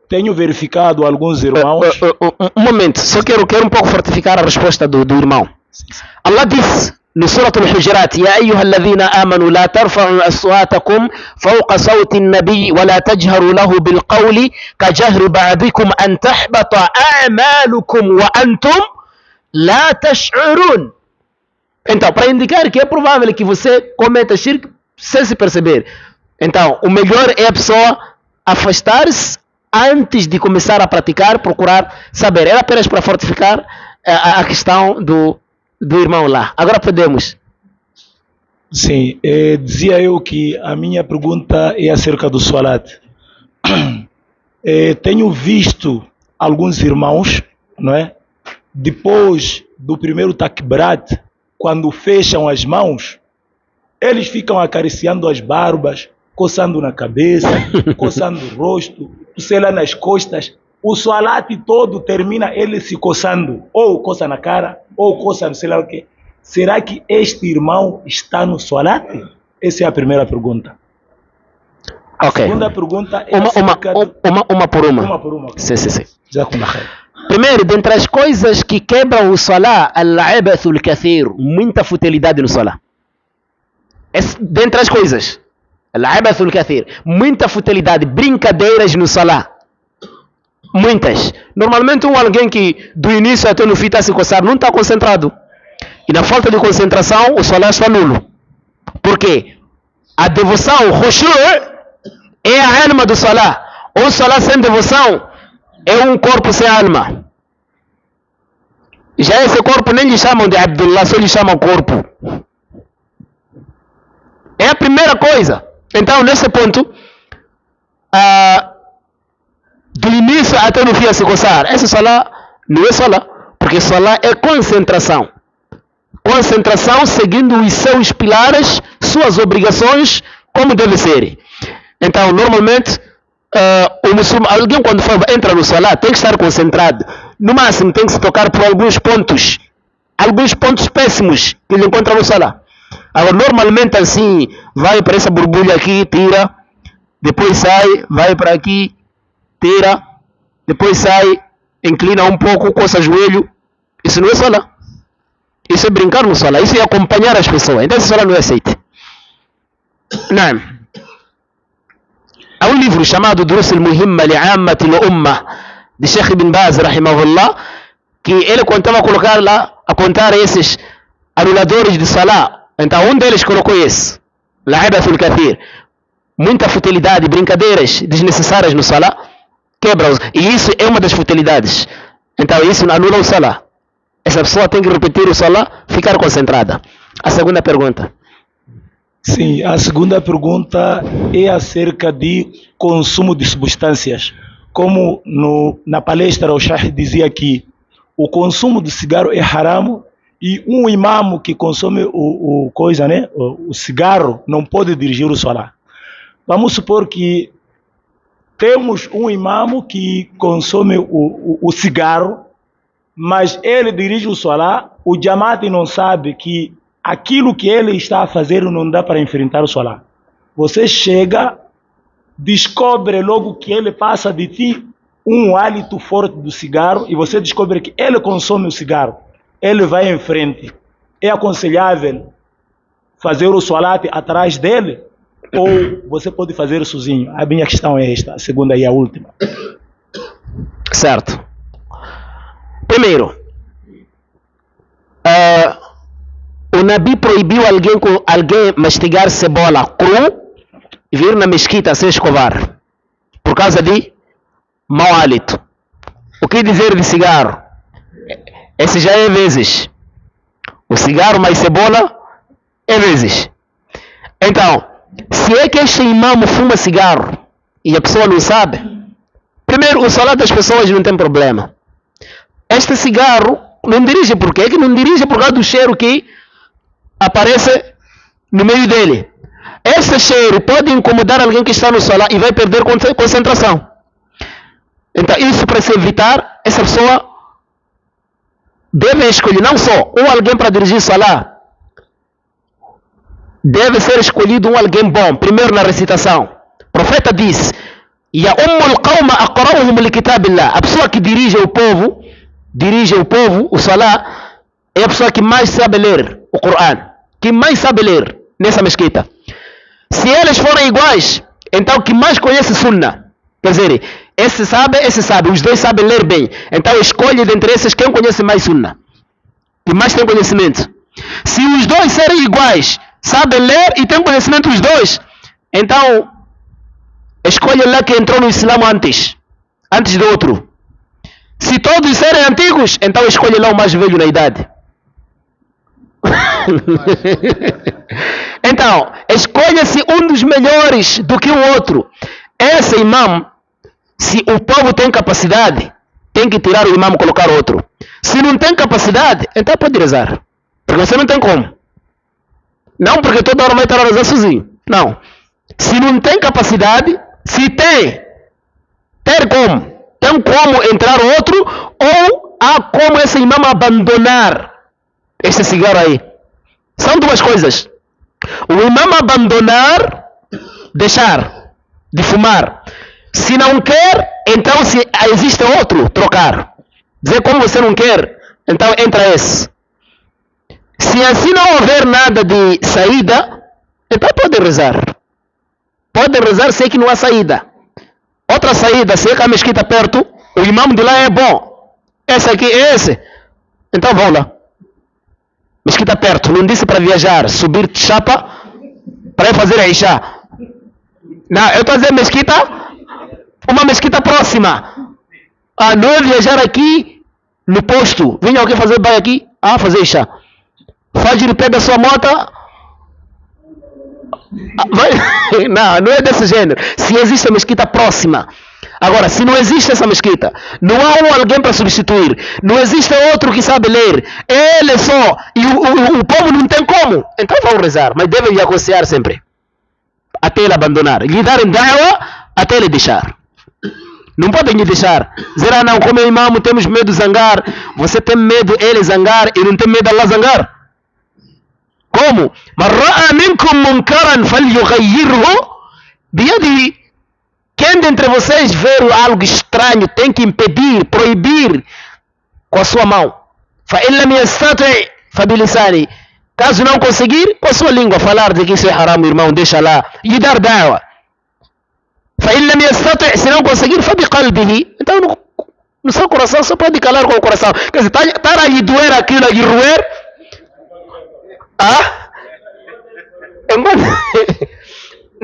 Tenho verificado alguns irmãos... Um momento, só quero um pouco fortificar a resposta do irmão. Allah diz no Surah Al-Hujurat: "Ya ayyuhalladhina amanu la tarfa'u aswatakum fawqa sawti an-nabi wa la tajharu lahu bil qawli ka jahri ba'dikum an tahbata a'malukum wa antum la tash'urun." Então, para indicar que é provável que você cometa shirk sem se perceber. Então, o melhor é a pessoa afastar-se antes de começar a praticar, procurar saber. Era apenas para fortificar a questão do irmão lá. Agora podemos. Sim, dizia eu que a minha pergunta é acerca do salat. Tenho visto alguns irmãos, não é? Depois do primeiro takbirat, quando fecham as mãos, eles ficam acariciando as barbas, coçando na cabeça, coçando o rosto, sei lá, nas costas. O salat todo termina ele se coçando, ou coça na cara, ou coça não sei lá o quê. Será que este irmão está no salat? Essa é a primeira pergunta. Ok. A segunda pergunta é uma por uma. Uma por uma. Sim. Jazakumullah khair. Primeiro, dentre as coisas que quebram o salat, al-abathul kathir, muita futilidade no salat. Dentre as coisas, al-abathul kathir, muita futilidade, brincadeiras no salat. Muitas. Normalmente alguém que do início até no fim está a se coçar não está concentrado. E na falta de concentração, o salat está nulo. Por quê? A devoção, o khushu', é a alma do salat. O salat sem devoção é um corpo sem alma. Já esse corpo nem lhe chamam de Abdullah, só lhe chamam corpo. É a primeira coisa. Então, nesse ponto, do início até no fim a se coçar, esse salat não é salat, porque salat é concentração. Concentração seguindo os seus pilares, suas obrigações, como deve ser. Então, normalmente, o muçulmano, alguém quando entra no salat tem que estar concentrado. No máximo tem que se tocar por alguns pontos péssimos que ele encontra no salat. Agora, normalmente assim, vai para essa borbulha aqui, tira, depois sai, vai para aqui, tira, depois sai, inclina um pouco, coça o joelho. Isso não é salat. Isso é brincar no salat, isso é acompanhar as pessoas. Então esse salat não é aceito. Não. Há um livro chamado Durus al-Muhimma li'ammat al-Ummah de Sheikh Ibn Baz, rahimahullah, que ele contava colocar lá, a contar esses anuladores de salat. Então um deles colocou esse, La'ibatul Kathir, muita futilidade, brincadeiras desnecessárias no salat, quebra-os. E isso é uma das futilidades. Então isso anula o salat. Essa pessoa tem que repetir o salat, ficar concentrada. A segunda pergunta. Sim, a segunda pergunta é acerca de consumo de substâncias. Como na palestra o Sheikh dizia que o consumo de cigarro é haram e um imamo que consome o cigarro não pode dirigir o salat. Vamos supor que temos um imamo que consome o cigarro, mas ele dirige o salat, o jamaat não sabe que aquilo que ele está a fazer não dá para enfrentar o salat. Você chega, descobre logo que ele passa de ti um hálito forte do cigarro e você descobre que ele consome o cigarro. Ele vai em frente. É aconselhável fazer o salat atrás dele ou você pode fazer sozinho? A minha questão é esta, a segunda e a última. Certo. Primeiro, o Nabi proibiu alguém mastigar cebola cru e vir na mesquita sem escovar, por causa de mau hálito. O que dizer de cigarro? Esse já é vezes. O cigarro mais cebola é vezes. Então, se é que este imamo fuma cigarro e a pessoa não sabe, primeiro, o salat das pessoas não tem problema. Este cigarro não dirige por quê? Que não dirige por causa do cheiro que aparece no meio dele. Esse cheiro pode incomodar alguém que está no salat e vai perder concentração. Então, isso para se evitar, essa pessoa deve escolher não só alguém para dirigir salat, deve ser escolhido alguém bom, primeiro na recitação. O profeta disse: Ya ummul qawma aqra'uhum li kitabillah. A pessoa que dirige o povo, o salat, é a pessoa que mais sabe ler o Coran, que mais sabe ler nessa mesquita. Se eles forem iguais, então que mais conhece Sunnah, quer dizer, esse sabe, os dois sabem ler bem. Então escolhe dentre esses quem conhece mais Sunnah, que mais tem conhecimento. Se os dois serem iguais, sabem ler e tem conhecimento os dois, então escolhe lá que entrou no Islã antes do outro. Se todos serem antigos, então escolhe lá o mais velho na idade. Então, escolha-se um dos melhores do que o outro. Esse imam, se o povo tem capacidade, tem que tirar o imam e colocar outro. Se não tem capacidade, então pode rezar. Porque você não tem como. Não porque toda hora vai estar a rezar sozinho. Não. Se não tem capacidade, se tem como. Tem como entrar outro ou há como esse imam abandonar esse cigarro aí. São duas coisas. O imam abandonar, deixar de fumar. Se não quer, então se existe outro, trocar. Dizer como você não quer, então entra esse. Se assim não houver nada de saída, então pode rezar. Pode rezar, sei que não há saída. Outra saída, se é que a mesquita perto, o imam de lá é bom. Esse aqui é esse. Então vão lá. Mesquita perto, não disse para viajar, subir de chapa para ir fazer a Isha. Não, eu estou a dizer mesquita, uma mesquita próxima. Não é viajar aqui no posto. Vinha alguém fazer banho aqui, fazer Isha. Fajr, pega a sua moto. Não é desse gênero. Se existe a mesquita próxima. Agora, se não existe essa mesquita, não há alguém para substituir, não existe outro que sabe ler, ele só, e o povo não tem como, então vão rezar, mas devem aconselhar sempre. até ele abandonar. Lhe darem da'wa até ele deixar. Não podem lhe deixar. Dizer, não, como é imam, temos medo de zangar. Você tem medo ele zangar e não tem medo de Allah zangar? Como? Man ra'a minkum munkaran falyughayyirhu biyadihi. Quem dentre vocês ver algo estranho tem que impedir, proibir com a sua mão. Fa in lam yastati' fa bilisani. Caso não conseguir, com a sua língua falar de que isso é haram, irmão, deixa lá. E dar da'wa. Fa in lam yastati', se não conseguir, fa biqalbihi. Então no seu coração só pode calar com o coração. Quer dizer, estar a lhe doer aquilo, a lhe roer.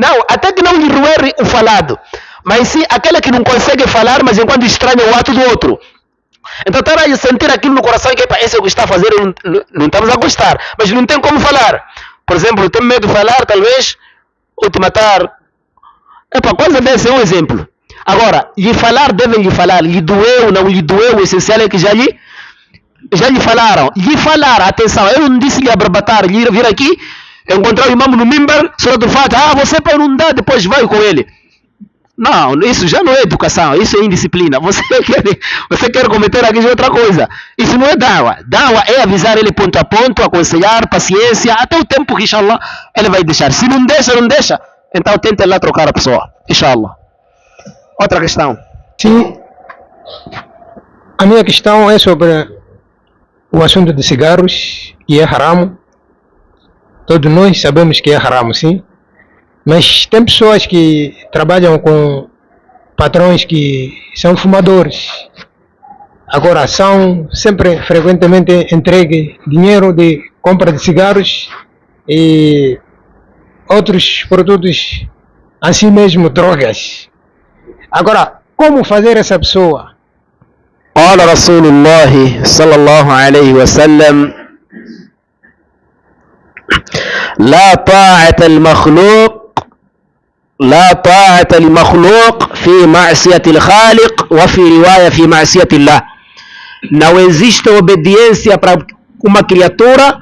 Não, até que não lhe roer o falado. Mas sim, aquela que não consegue falar, mas enquanto estranha o ato do outro. Então estar a sentir aquilo no coração que esse é o que está a fazer, não estamos a gostar, mas não tem como falar. Por exemplo, tem medo de falar, talvez, ou te matar. Coisa dessa é um exemplo. Agora, lhe falar, devem lhe falar. Lhe doeu, não lhe doeu, o essencial é que já lhe falaram. Lhe falar, atenção, eu não disse lhe abarbatar, lhe vir aqui, encontrar o imam no mimbar, Surat al-Fatiha, você para não dar, depois vai com ele. Não, isso já não é educação, isso é indisciplina. Você quer cometer aqui outra coisa. Isso não é da'wa. Da'wa é avisar ele ponto a ponto, aconselhar, paciência, até o tempo que, inshallah, ele vai deixar. Se não deixa, então tenta lá trocar a pessoa, inshallah. Outra questão. Sim, a minha questão é sobre o assunto de cigarros, que é haram. Todos nós sabemos que é haram, sim. Mas tem pessoas que trabalham com patrões que são fumadores. Agora, são sempre, frequentemente, entregue dinheiro de compra de cigarros e outros produtos, assim mesmo, drogas. Agora, como fazer essa pessoa? قال رسول الله صلى الله عليه وسلم لا طاعة المخلوق في معصية الخالق وفي رواية في معصية الله. Não existe obediência para uma criatura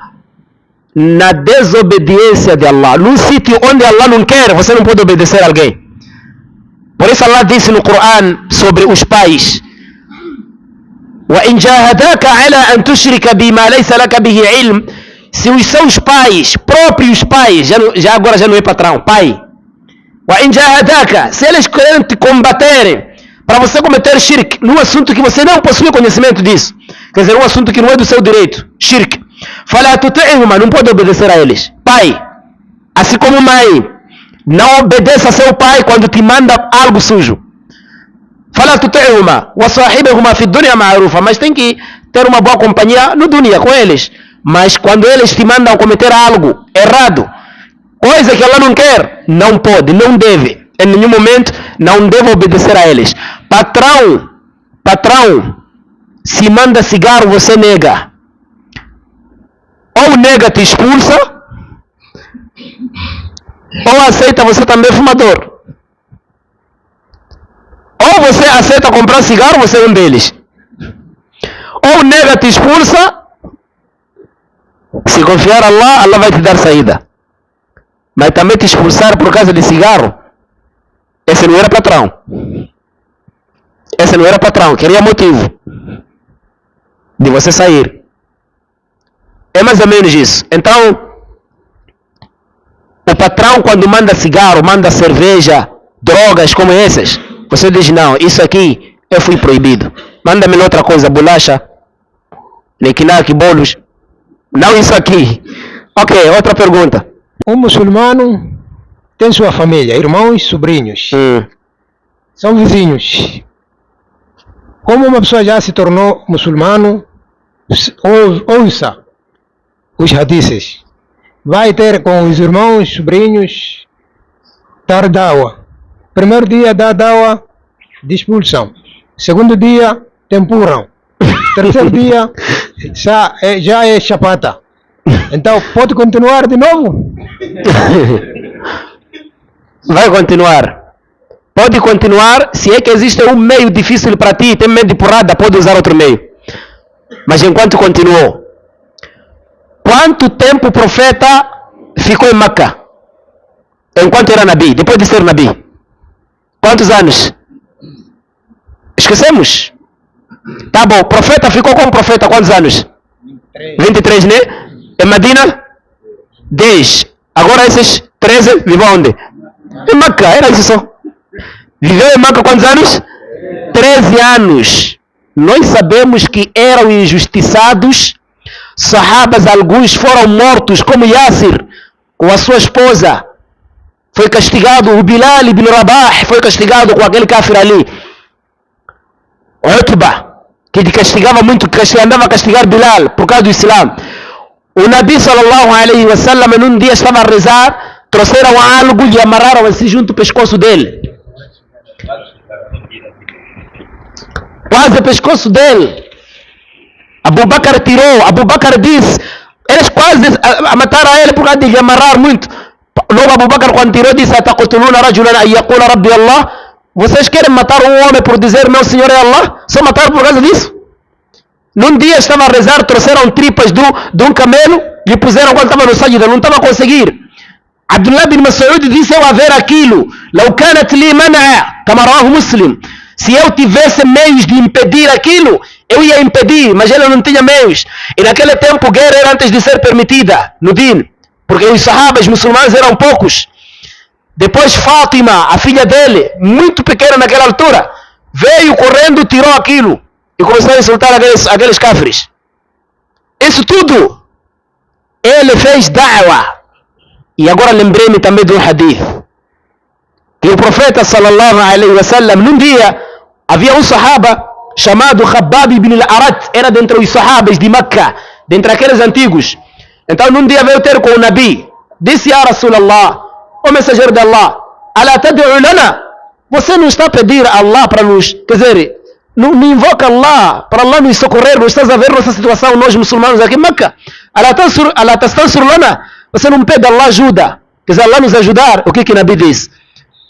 na desobediência de Allah. Num sítio onde Allah não quer, você não pode obedecer a alguém. Por isso Allah disse no Coran sobre os pais: وَإِنْ جَاهَدَاكَ عَلَىٰ أَنْ تُشْرِكَ بِمَا لَيْسَ لَكَ بِهِ عِلْمٍ. Se os seus pais, próprios pais, já agora já não é patrão, pai. وَإِنْ جَاهَدَاكَ, se eles querem te combaterem para você cometer shirk num assunto que você não possui conhecimento disso, quer dizer, um assunto que não é do seu direito, shirk, فَلَا تُطِعْهُمَا, não pode obedecer a eles. Pai, assim como mãe, não obedeça a seu pai quando te manda algo sujo. فَلَا تُطِعْهُمَا وَصَاحِبْهُمَا فِي الدُّنْيَا مَعْرُوفًا, mas tem que ter uma boa companhia no dunya com eles. Mas quando eles te mandam cometer algo errado, coisa que Allah não quer, não pode, não deve, em nenhum momento não deve obedecer a eles. Patrão, se manda cigarro, você nega. Ou nega, te expulsa, ou aceita, você também é fumador. Ou você aceita comprar cigarro, você é um deles. Ou nega, te expulsa. Se confiar a Allah, Allah vai te dar saída. Mas também te expulsar por causa de cigarro, esse não era patrão. Queria motivo de você sair. É mais ou menos isso. Então, o patrão, quando manda cigarro, manda cerveja, drogas como essas, você diz: não, isso aqui eu fui proibido. Manda-me outra coisa, bolacha, nequinaque, bolos. Não isso aqui. Ok, outra pergunta. Um muçulmano tem sua família, irmãos, sobrinhos. São vizinhos. Como uma pessoa já se tornou muçulmano, ouça os hadiths. Vai ter com os irmãos, sobrinhos, dar dawa. Primeiro dia dá dawa de expulsão. Segundo dia, te empurram. Terceiro dia, já é chapata. Então, pode continuar de novo? Vai continuar. Pode continuar se é que existe um meio difícil para ti, tem medo de porrada, pode usar outro meio. Mas enquanto continuou, quanto tempo o profeta ficou em Meca? enquanto era Nabi, depois de ser Nabi? Quantos anos? Esquecemos? Tá bom, profeta ficou como profeta quantos anos? 23, né? Em Medina? 10. Agora esses 13 vivem onde? Em Meca, era isso só. Viveu em Meca quantos anos? 13 anos. Nós sabemos que eram injustiçados. Sahabas, alguns foram mortos, como Yasir, com a sua esposa. Foi castigado, o Bilal ibn Rabah foi castigado com aquele kafir ali. Utba, que castigava muito, andava a castigar Bilal por causa do Islã. O Nabi sallallahu alaihi wasallam num dia estava a rezar, trouxeram algo e amarraram assim junto ao pescoço dele. Quase o pescoço dele. Abu Bakr tirou, Abu Bakr disse, eles quase mataram ele por causa de amarrar muito. Logo Abu Bakr quando tirou disse, ataqtuluna rajulan an yaqula rabbi Allah. Vocês querem matar um homem por dizer meu Senhor é Allah? Só mataram por causa disso? Num dia estava a rezar, trouxeram tripas de um camelo, lhe puseram quando estava no sajda, não estava a conseguir. Abdullah bin Mas'ud disse, eu a ver aquilo, لو كانت لي منع, كما رواه Muslim, se eu tivesse meios de impedir aquilo, eu ia impedir, mas ele não tinha meios. E naquele tempo, guerra era antes de ser permitida, no Din, porque os sahabas muçulmanos eram poucos. Depois Fátima, a filha dele, muito pequena naquela altura, veio correndo, tirou aquilo e começou a insultar aqueles cafres. Isso tudo ele fez da'wa. E agora lembrei-me também de um hadith. Que o profeta sallallahu alaihi wasallam, num dia, havia um sahaba chamado Khabbab ibn al-Arat, era dentre os sahabas de Meca, dentre aqueles antigos. Então num dia veio ter com o Nabi, disse, Ya Rasulallah, o mensageiro de Allah, Ala tad'u lana, você não está a pedir a Allah para nos, quer dizer, não invoca Allah, para Allah nos socorrer, não estás a ver nossa situação, nós muçulmanos aqui em Meca, Ala tastansur lana, você não pede a Allah ajuda, quer dizer, Allah nos ajudar, o que Nabi diz?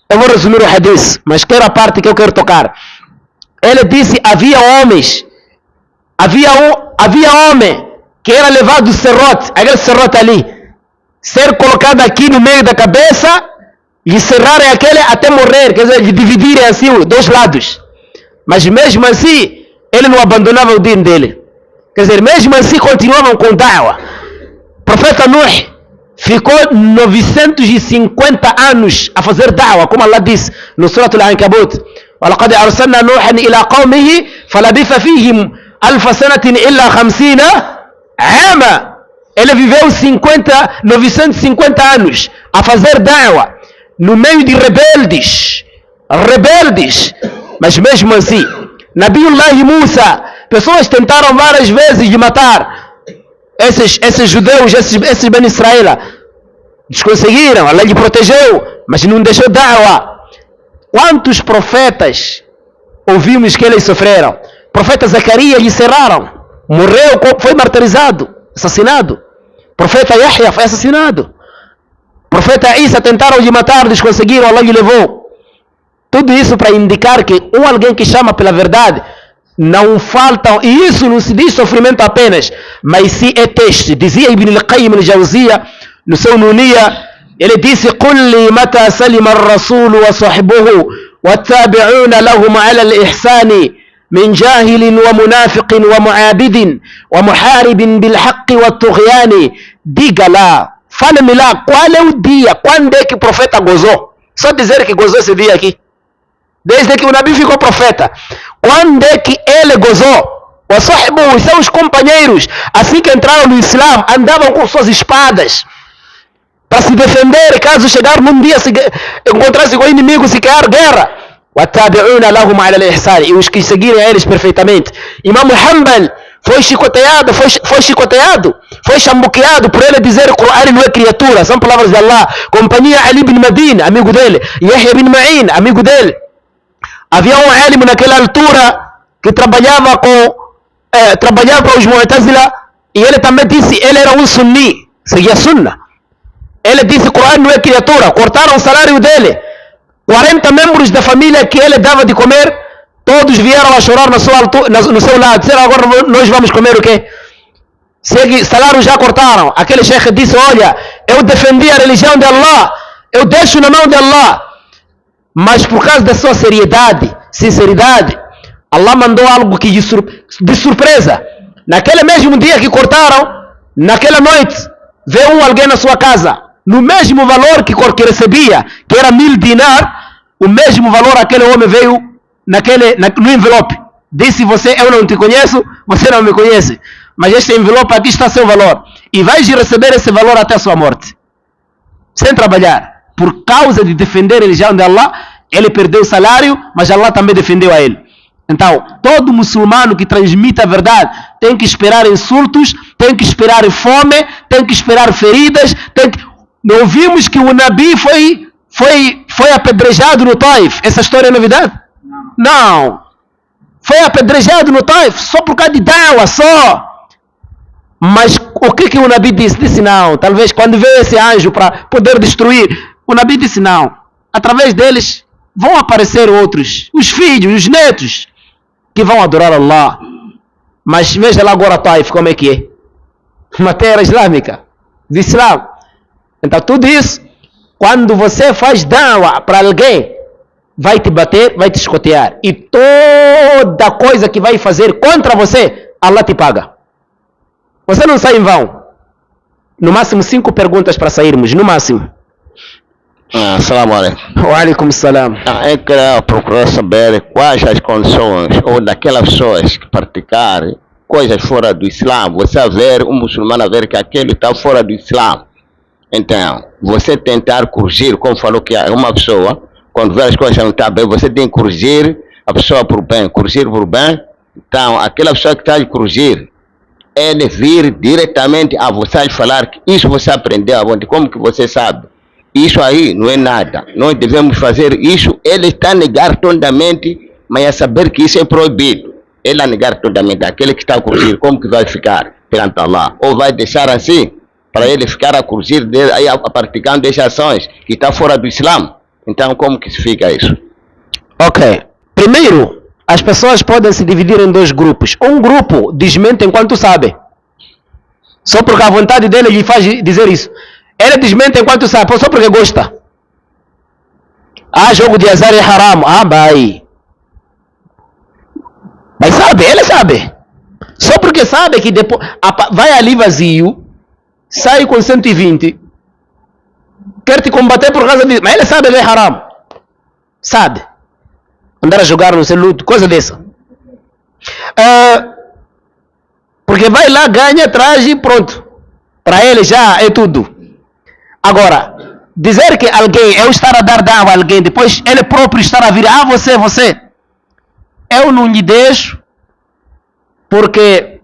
Eu vou resumir o hadith, mas quero a parte que eu quero tocar. Ele disse, havia homem que era levado do serrote, aquele serrote ali, ser colocado aqui no meio da cabeça e cerrarem aquele até morrer, quer dizer, dividirem assim os dois lados. Mas mesmo assim, ele não abandonava o din dele. Quer dizer, mesmo assim continuavam com da'wa. O profeta Nuh ficou 950 anos a fazer da'wa, como Allah disse no Surat Al-Ankabut. وَلَقَدْ أَرْسَلْنَا نُوحًا إِلَى قَوْمِهِ فَلَبِثَ فِيهِمْ أَلْفَ سَنَةٍ إِلَّا 50 عَامًا. Ele viveu 950 anos a fazer da'wa no meio de rebeldes, mas mesmo assim, Nabiullah Musa, pessoas tentaram várias vezes de matar esses judeus, esses Ben Israel, eles conseguiram, Allah lhe protegeu, mas não deixou da'wa. Quantos profetas ouvimos que eles sofreram? O profeta Zacarias lhe cerraram, morreu, foi martirizado, assassinado. O profeta Yahya foi assassinado. O profeta Isa tentaram lhe matar, eles conseguiram, Allah lhe levou. Tudo isso para indicar que alguém que chama pela verdade, não faltam, e isso não se diz sofrimento apenas, mas se é teste. Dizia Ibn al-Qayyim al-Jawziyya no seu Nunia, ele disse, قُلْ لِي مَتَى سَلِمَ الرَّسُولُ وَصَحْبُهُ وَالتَّابِعُونَ لَهُمْ عَلَى الْإِحْسَانِ من جاهل ومنافق ومعابد ومحارب بالحق والطغيان. Diga lá, fale-me lá, qual é o dia, quando é que o profeta gozou? Só dizer que gozou esse dia aqui. Desde que o Nabi ficou profeta. Quando é que ele gozou? Os seus companheiros, assim que entraram no Islã, andavam com suas espadas para se defender, caso chegar num dia, se encontrasse com o inimigo, se criar guerra. E os que seguirem a eles perfeitamente. Imam Hanbal foi chicoteado, foi chambuqueado por ele dizer que o Qur'an não é criatura, são palavras de Allah. Companhia Ali bin Madin, amigo dele, Yahya bin Ma'in, amigo dele. Havia um alim naquela altura que trabalhava para os Mu'tazila, e ele também disse, ele era um sunni, seguia sunna. Ele disse que o Qur'an não é criatura, cortaram o salário dele. 40 membros da família que ele dava de comer, todos vieram a chorar no seu lado. Disseram, agora nós vamos comer o quê? Salário já cortaram. Aquele sheikh disse, olha, eu defendi a religião de Allah eu deixo na mão de Allah. Mas por causa da sua seriedade, sinceridade, Allah mandou algo que de surpresa. Naquele mesmo dia que cortaram, naquela noite, veio alguém na sua casa, no mesmo valor que recebia, que era 1000 dinar, o mesmo valor aquele homem veio no envelope. Disse: eu não te conheço, você não me conhece, mas este envelope aqui está seu valor, e vais receber esse valor até a sua morte, sem trabalhar. Por causa de defender a religião de Allah, ele perdeu o salário, mas Allah também defendeu a ele. Então, todo muçulmano que transmite a verdade tem que esperar insultos, tem que esperar fome, tem que esperar feridas. Não vimos que o Nabi foi apedrejado no Taif? Essa história é novidade? Não. Foi apedrejado no Taif só por causa de da'wah, só. Mas o que o Nabi disse? Disse não. Talvez quando veio esse anjo para poder destruir, o Nabi disse não. Através deles vão aparecer outros, os filhos, os netos, que vão adorar Allah. Mas veja lá agora Taif, como é que é? Matéria islâmica, do Islã. Então tudo isso, quando você faz da'wah para alguém, vai te bater, vai te escotear. E toda coisa que vai fazer contra você, Allah te paga. Você não sai em vão. No máximo 5 perguntas para sairmos, no máximo. Assalamu alaikum. Wa alaikum salam. Eu queria procurar saber quais as condições ou daquelas pessoas que praticarem coisas fora do Islã. Você ver um muçulmano ver que aquilo está fora do Islã. Então, você tentar corrigir, como falou que uma pessoa, quando vê as coisas não estão bem, você tem que corrigir a pessoa por bem, corrigir por bem. Então, aquela pessoa que está a corrigir, ele vir diretamente a você e falar que isso você aprendeu, como que você sabe? Isso aí não é nada. Nós devemos fazer isso. Ele está a negar totalmente, mas a saber que isso é proibido. Ele a negar totalmente. Aquele que está a corrigir, como que vai ficar perante Allah? Ou vai deixar assim, para ele ficar a corrigir, aí praticando essas ações, que está fora do Islã? Então, como que fica isso? Ok. Primeiro, as pessoas podem se dividir em 2 grupos. Um grupo desmente enquanto sabe. Só porque a vontade dele lhe faz dizer isso. Ele desmente enquanto sabe, só porque gosta. Jogo de azar é haram. Vai. Mas sabe, ele sabe. Só porque sabe que depois vai ali vazio, sai com 120, quer te combater por causa disso. Mas ele sabe que é haram. Sabe. Andar a jogar no celular, coisa dessa. Porque vai lá, ganha, traz e pronto. Para ele já é tudo. Agora, dizer que alguém, eu estar a dar da'wah a alguém, depois ele próprio estar a vir, você, eu não lhe deixo, porque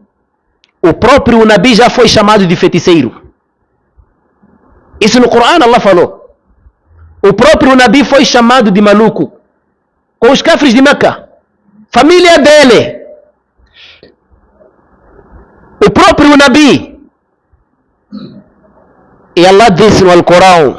o próprio Nabi já foi chamado de feiticeiro. Isso no Corão Allah falou. O próprio Nabi foi chamado de maluco, com os cafres de Meca, família dele. O próprio Nabi. E Allah disse no Alcorão: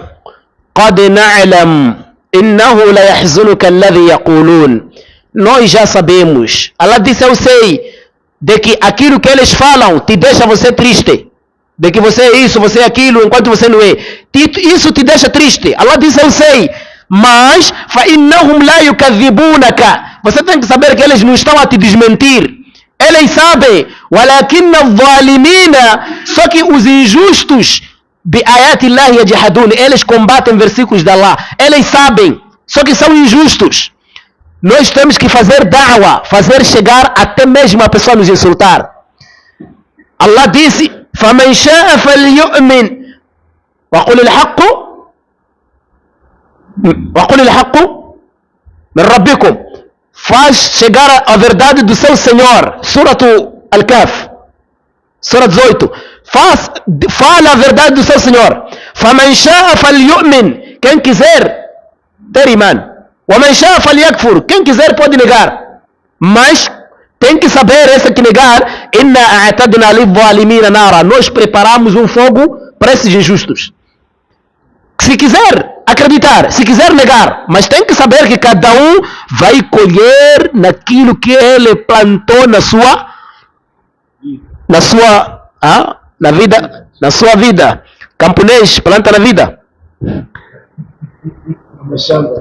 قَدْ نَعْلَمْ إِنَّهُ لَيَحْزُنُكَ الَّذِي يَقُولُونَ. Nós já sabemos. Allah disse: eu sei de que aquilo que eles falam te deixa você triste. De que você é isso, você é aquilo, enquanto você não é. Isso te deixa triste. Allah disse: eu sei. Mas فَإِنَّهُمْ لَا يُكَذِّبُونَكَ. Você tem que saber que eles não estão a te desmentir. Eles sabem. وَلَكِنَّ الظَّالِمِينَ. Só que os injustos, eles combatem versículos de Allah. Eles sabem, só que são injustos. Nós temos que fazer da'wah, fazer chegar até mesmo a pessoa nos insultar. Allah disse: فَمَنْ شَاءَ فَلْيُؤْمِنْ وَقُلِ الْحَقُّ مِنْ رَبِّكُمْ. Faz chegar a verdade do seu Senhor. Surah Al-Kahf, Surah 18. Fala a verdade do seu Senhor. فَمَنْ شَاءَ فَلْيُؤْمِنْ. Quem quiser ter imã. وَمَنْ شَاءَ فَلْيَكْفُرْ. Quem quiser pode negar. Mas tem que saber, esse que negar: إِنَّا أَعْتَدْنَا لِلظَّالِمِينَ نَارًا. Nós preparamos um fogo para esses injustos. Se quiser acreditar, se quiser negar, mas tem que saber que cada um vai colher naquilo que ele plantou na sua vida. Camponês planta na vida.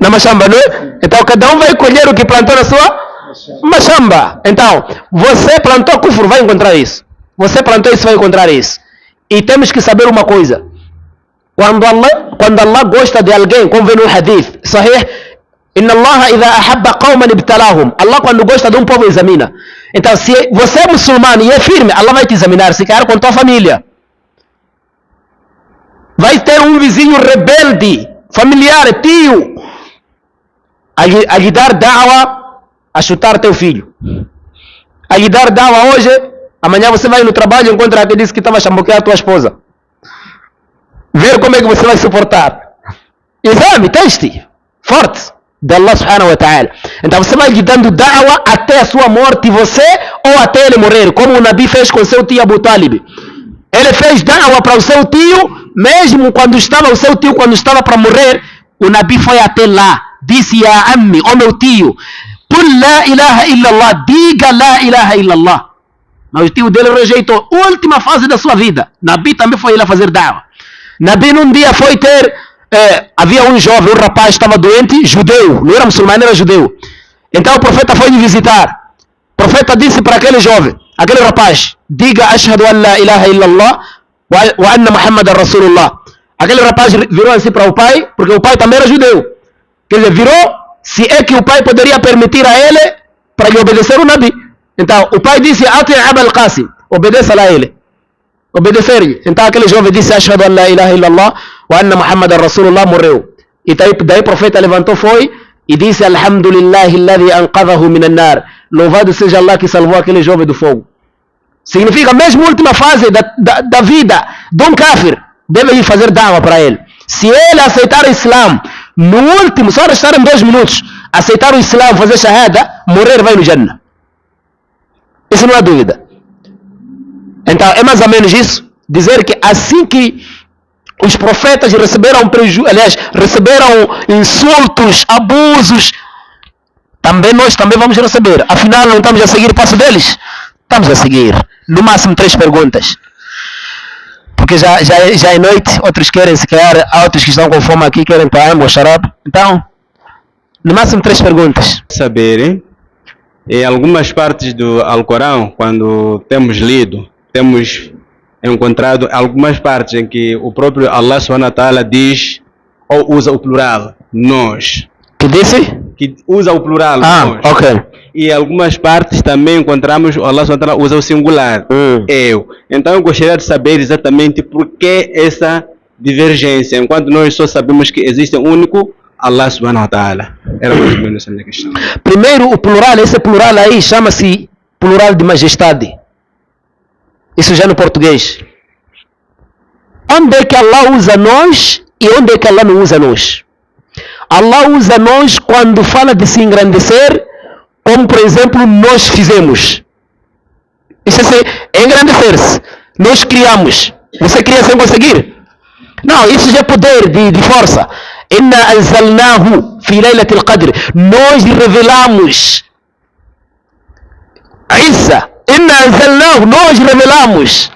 Na machamba, não é? Então cada um vai colher o que plantou na sua machamba. Então, você plantou kufr, vai encontrar isso. Você plantou isso, vai encontrar isso. E temos que saber uma coisa. Quando Allah gosta de alguém, como vem no hadith, sahih, inna Allah idha ahabba qawman ibtalahum. Allah quando gosta de um povo examina. Então, se você é muçulmano e é firme, Allah vai te examinar, se quer com tua família. Vai ter um vizinho rebelde, familiar, tio, a lhe dar da'wa, a chutar teu filho. A lhe dar da'wa hoje, amanhã você vai no trabalho e encontra aquele que disse que estava a chamboquear a tua esposa. Ver como é que você vai suportar. Exame, teste, forte, de Allah subhanahu wa ta'ala. Então você vai lhe dando da'wa até a sua morte, você ou até ele morrer, como o Nabi fez com seu tio Abu Talib. Ele fez da'wa para o seu tio, mesmo quando estava o seu tio, quando estava para morrer, o Nabi foi até lá, disse: Ya ammi, ó meu tio, qul la ilaha illallah, diga la ilaha illallah. Mas o tio dele rejeitou. Última fase da sua vida. Nabi também foi lá fazer da'wa. Nabi num dia foi ter, havia um jovem, um rapaz estava doente, judeu, não era muçulmano, era judeu. Então o profeta foi lhe visitar. O profeta disse para aquele jovem, aquele rapaz: diga ashhadu an la ilaha illallah wa anna Muhammadan Rasulullah. Aquele rapaz virou assim para o pai, porque o pai também era judeu. Quer dizer, virou, se é que o pai poderia permitir a ele para lhe obedecer o Nabi. Então o pai disse: ati Abul Qasim, obedeça lá a ele. Obedecer-lhe. Então aquele jovem disse: ashhadu an la ilaha illallah wa anna Muhammadan Rasulullah, morreu. E daí o profeta levantou, foi e disse: alhamdulillahi alladhi anqadhahu minan nar. Louvado seja Allah que salvou aquele jovem do fogo. Significa, mesmo a última fase da vida de um kafir, deve ir fazer da'wa para ele. Se ele aceitar o Islã, no último, só restarem 2 minutos, aceitar o Islã, fazer shahada, morrer, vai no Jannah. Isso não há dúvida. Então é mais ou menos isso, dizer que assim que os profetas receberam prejuízo, aliás, receberam insultos, abusos, também nós também vamos receber. Afinal, não estamos a seguir o passo deles? Estamos a seguir. No máximo 3 perguntas. Porque já é noite, outros querem se quer, há outros que estão com fome aqui, querem para ou xarope. Então, no máximo 3 perguntas. Saberem, em algumas partes do Alcorão, quando temos lido, temos encontrado algumas partes em que o próprio Allah subhanahu wa ta'ala diz, ou usa o plural, nós. Que disse? Que usa o plural, nós. Ok. E em algumas partes também encontramos, Allah subhanahu wa ta'ala usa o singular, eu. Então eu gostaria de saber exatamente por que essa divergência, enquanto nós só sabemos que existe um único Allah subhanahu wa ta'ala. Era mais ou menos essa minha questão. Primeiro, o plural, esse plural aí chama-se plural de majestade. Isso já no português. Onde é que Allah usa nós e onde é que Allah não usa nós? Allah usa nós quando fala de se engrandecer, como por exemplo nós fizemos. Isso é engrandecer-se. Nós criamos. Você cria sem conseguir? Não, isso já é poder de força. Inna anzalnahu fi laylatil qadr. Nós revelamos. Isa. Inna anzalnahu. Nós revelamos.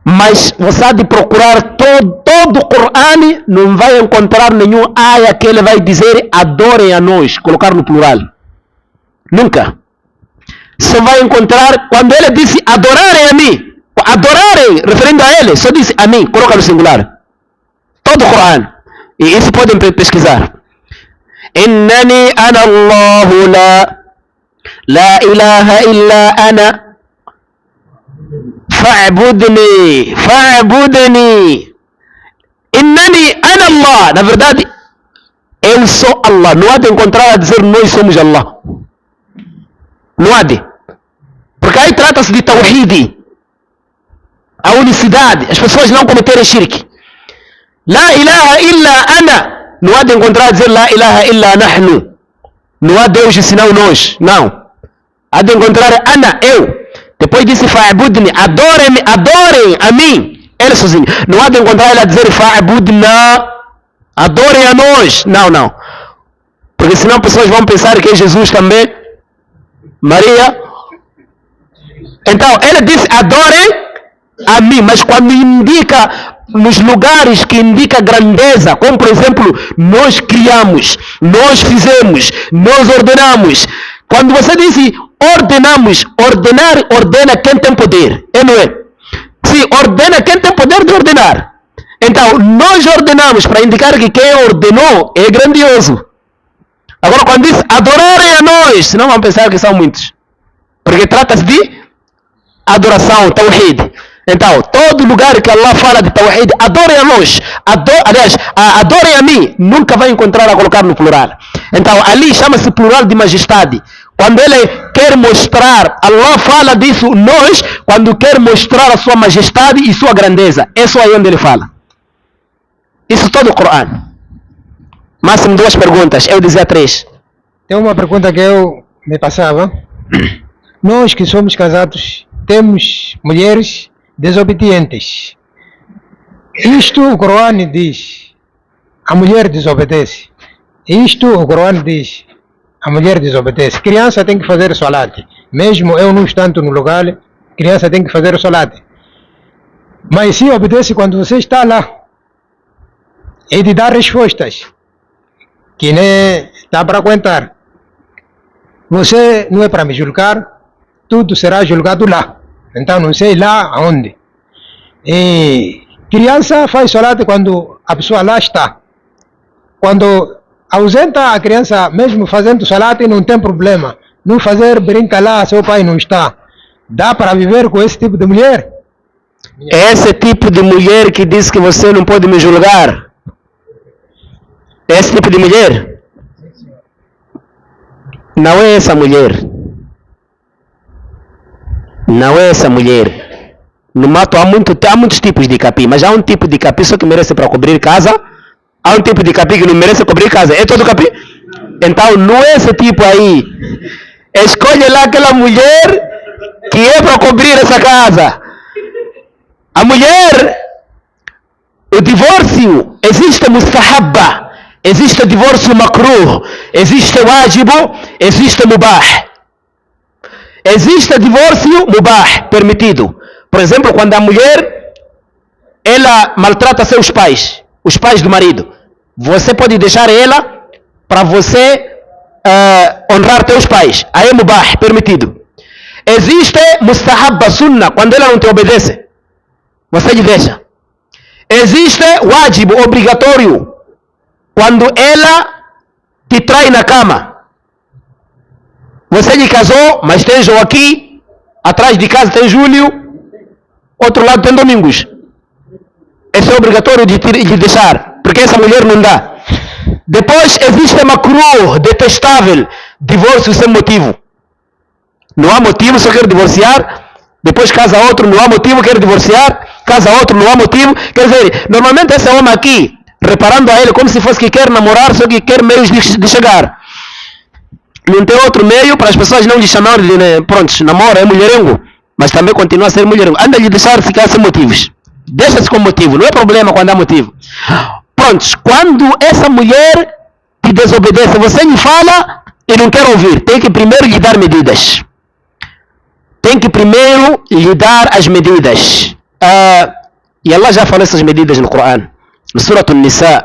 Mas você há de procurar todo o Corão, não vai encontrar nenhum aya que ele vai dizer adorem a nós, colocar no plural. Nunca. Só vai encontrar quando ele disse adorarem a mim. Adorarem, referindo a ele, só disse a mim, coloca no singular. Todo o Corão. E isso podem pesquisar. Innani ana Allahu la ilaha illa ana. Fa'budni. Innani ana Allah. Na verdade, eu sou Allah. Não há de encontrar a dizer nós somos Allah. Não há de. Porque aí trata-se de tawhid, a unicidade, as pessoas não cometerem shirk. La ilaha illa ana. Não há de encontrar a dizer la ilaha illa nahnu. Não há Deus senão nós. Não. Há de encontrar ana, eu. Depois disse fa'budni, adorem a mim, ele sozinho. Não há de encontrar ele a dizer fa'budna, adorem a nós. Não. Porque senão pessoas vão pensar que é Jesus também, Maria. Então ele disse adorem a mim, mas quando indica nos lugares que indica grandeza, como por exemplo, nós criamos, nós fizemos, nós ordenamos. Quando você diz ordenamos, ordena quem tem poder, é não é? Se ordena quem tem poder de ordenar. Então, nós ordenamos para indicar que quem ordenou é grandioso. Agora, quando diz adorarem a nós, não vão pensar que são muitos. Porque trata-se de adoração, tawhid. Então, todo lugar que Allah fala de tawhid, adorem a nós. Adorem a mim. Nunca vai encontrar a colocar no plural. Então, ali chama-se plural de majestade. Quando ele quer mostrar, Allah fala disso, nós, quando quer mostrar a sua majestade e sua grandeza. É só aí onde ele fala. Isso todo o Corão. Máximo 2 perguntas, eu dizia 3. Tem uma pergunta que eu me passava. Nós que somos casados, temos mulheres desobedientes. Isto o Corão diz, a mulher desobedece. Isto o Corão diz, a mulher desobedece. Criança tem que fazer salat. Mesmo eu não estando no lugar, criança tem que fazer salat. Mas se obedece quando você está lá, e de dar respostas que nem dá para aguentar. Você não é para me julgar, tudo será julgado lá. Então não sei lá aonde. E criança faz salat quando a pessoa lá está. Quando ausenta a criança, mesmo fazendo salat, não tem problema. Não fazer brinca lá, seu pai não está. Dá para viver com esse tipo de mulher? Esse tipo de mulher que diz que você não pode me julgar. Esse tipo de mulher? Não é essa mulher. Não é essa mulher. No mato há muitos tipos de capim, mas há um tipo de capim só que merece para cobrir casa. Há um tipo de capim que não merece cobrir casa. É todo capim? Então não é esse tipo aí. Escolhe lá aquela mulher que é para cobrir essa casa. A mulher, o divórcio, existe mustahabba. Existe divórcio makruh, existe wajibu, existe mubah. Existe divórcio mubah, permitido. Por exemplo, quando a mulher, ela maltrata seus pais, os pais do marido. Você pode deixar ela para você honrar teus pais. Aí é mubah, permitido. Existe mustahabba, sunnah, quando ela não te obedece. Você lhe deixa. Existe wajibu, obrigatório. Quando ela te trai na cama. Você lhe casou, mas tem Joaquim, atrás de casa tem Júlio, outro lado tem Domingos. Esse é obrigatório de deixar, porque essa mulher não dá. Depois existe makruh, detestável, divórcio sem motivo. Não há motivo, só quer divorciar. Depois casa outro, não há motivo, quer divorciar. Casa outro, não há motivo. Quer dizer, normalmente esse homem aqui, reparando a ele como se fosse que quer namorar, só que quer meios de chegar. Não tem outro meio para as pessoas não lhe chamarem de, né, pronto, namora, é mulherengo, mas também continua a ser mulherengo. Anda lhe deixar ficar sem motivos. Deixa-se com motivo, não é problema quando há motivo. Pronto, quando essa mulher te desobedece, você lhe fala e não quer ouvir, tem que primeiro lhe dar medidas. Tem que primeiro lhe dar as medidas. E Allah já falou essas medidas no Corão. No Surat An-Nisa.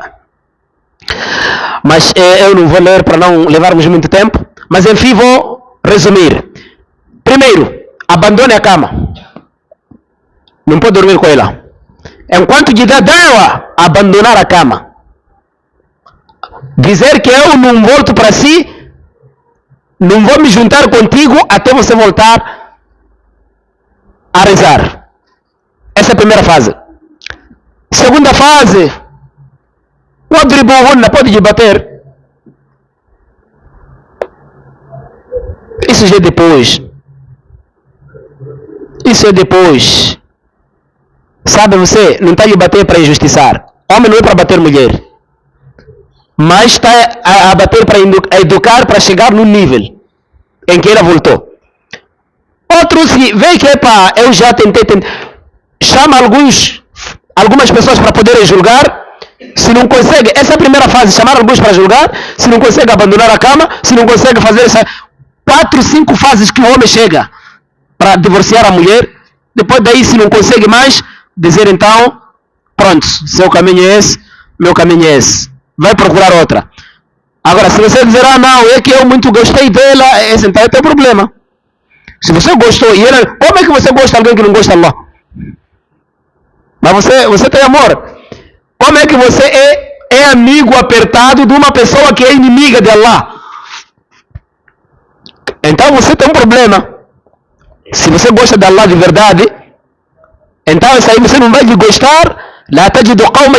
Mas eu não vou ler para não levarmos muito tempo. Mas enfim vou resumir. Primeiro, abandone a cama. Não pode dormir com ela. Enquanto lhe dá dawa, abandonar a cama. Dizer que eu não volto para si, não vou me juntar contigo até você voltar a rezar. Essa é a primeira fase. Segunda fase, pode lhe bater. Isso já é depois. Isso é depois. Sabe, você não está a lhe bater para injustiçar. Homem não é para bater mulher. Mas está a bater para educar, para chegar no nível em que ela voltou. Outros vê que, epa, eu já tentei. Chama algumas pessoas para poderem julgar. Se não consegue, essa é a primeira fase, chamar alguns para julgar. Se não consegue abandonar a cama, se não consegue fazer essa 4, 5 fases que o homem chega para divorciar a mulher. Depois daí, se não consegue mais, dizer então, pronto, seu caminho é esse, meu caminho é esse. Vai procurar outra. Agora, se você dizer, não, é que eu muito gostei dela, esse então é teu problema. Se você gostou, e ela, como é que você gosta de alguém que não gosta de Allah? Mas você tem amor. Como é que você é amigo apertado de uma pessoa que é inimiga de Allah? Então você tem um problema. Se você gosta de Allah de verdade, então isso aí você não vai gostar. لا تجد قوما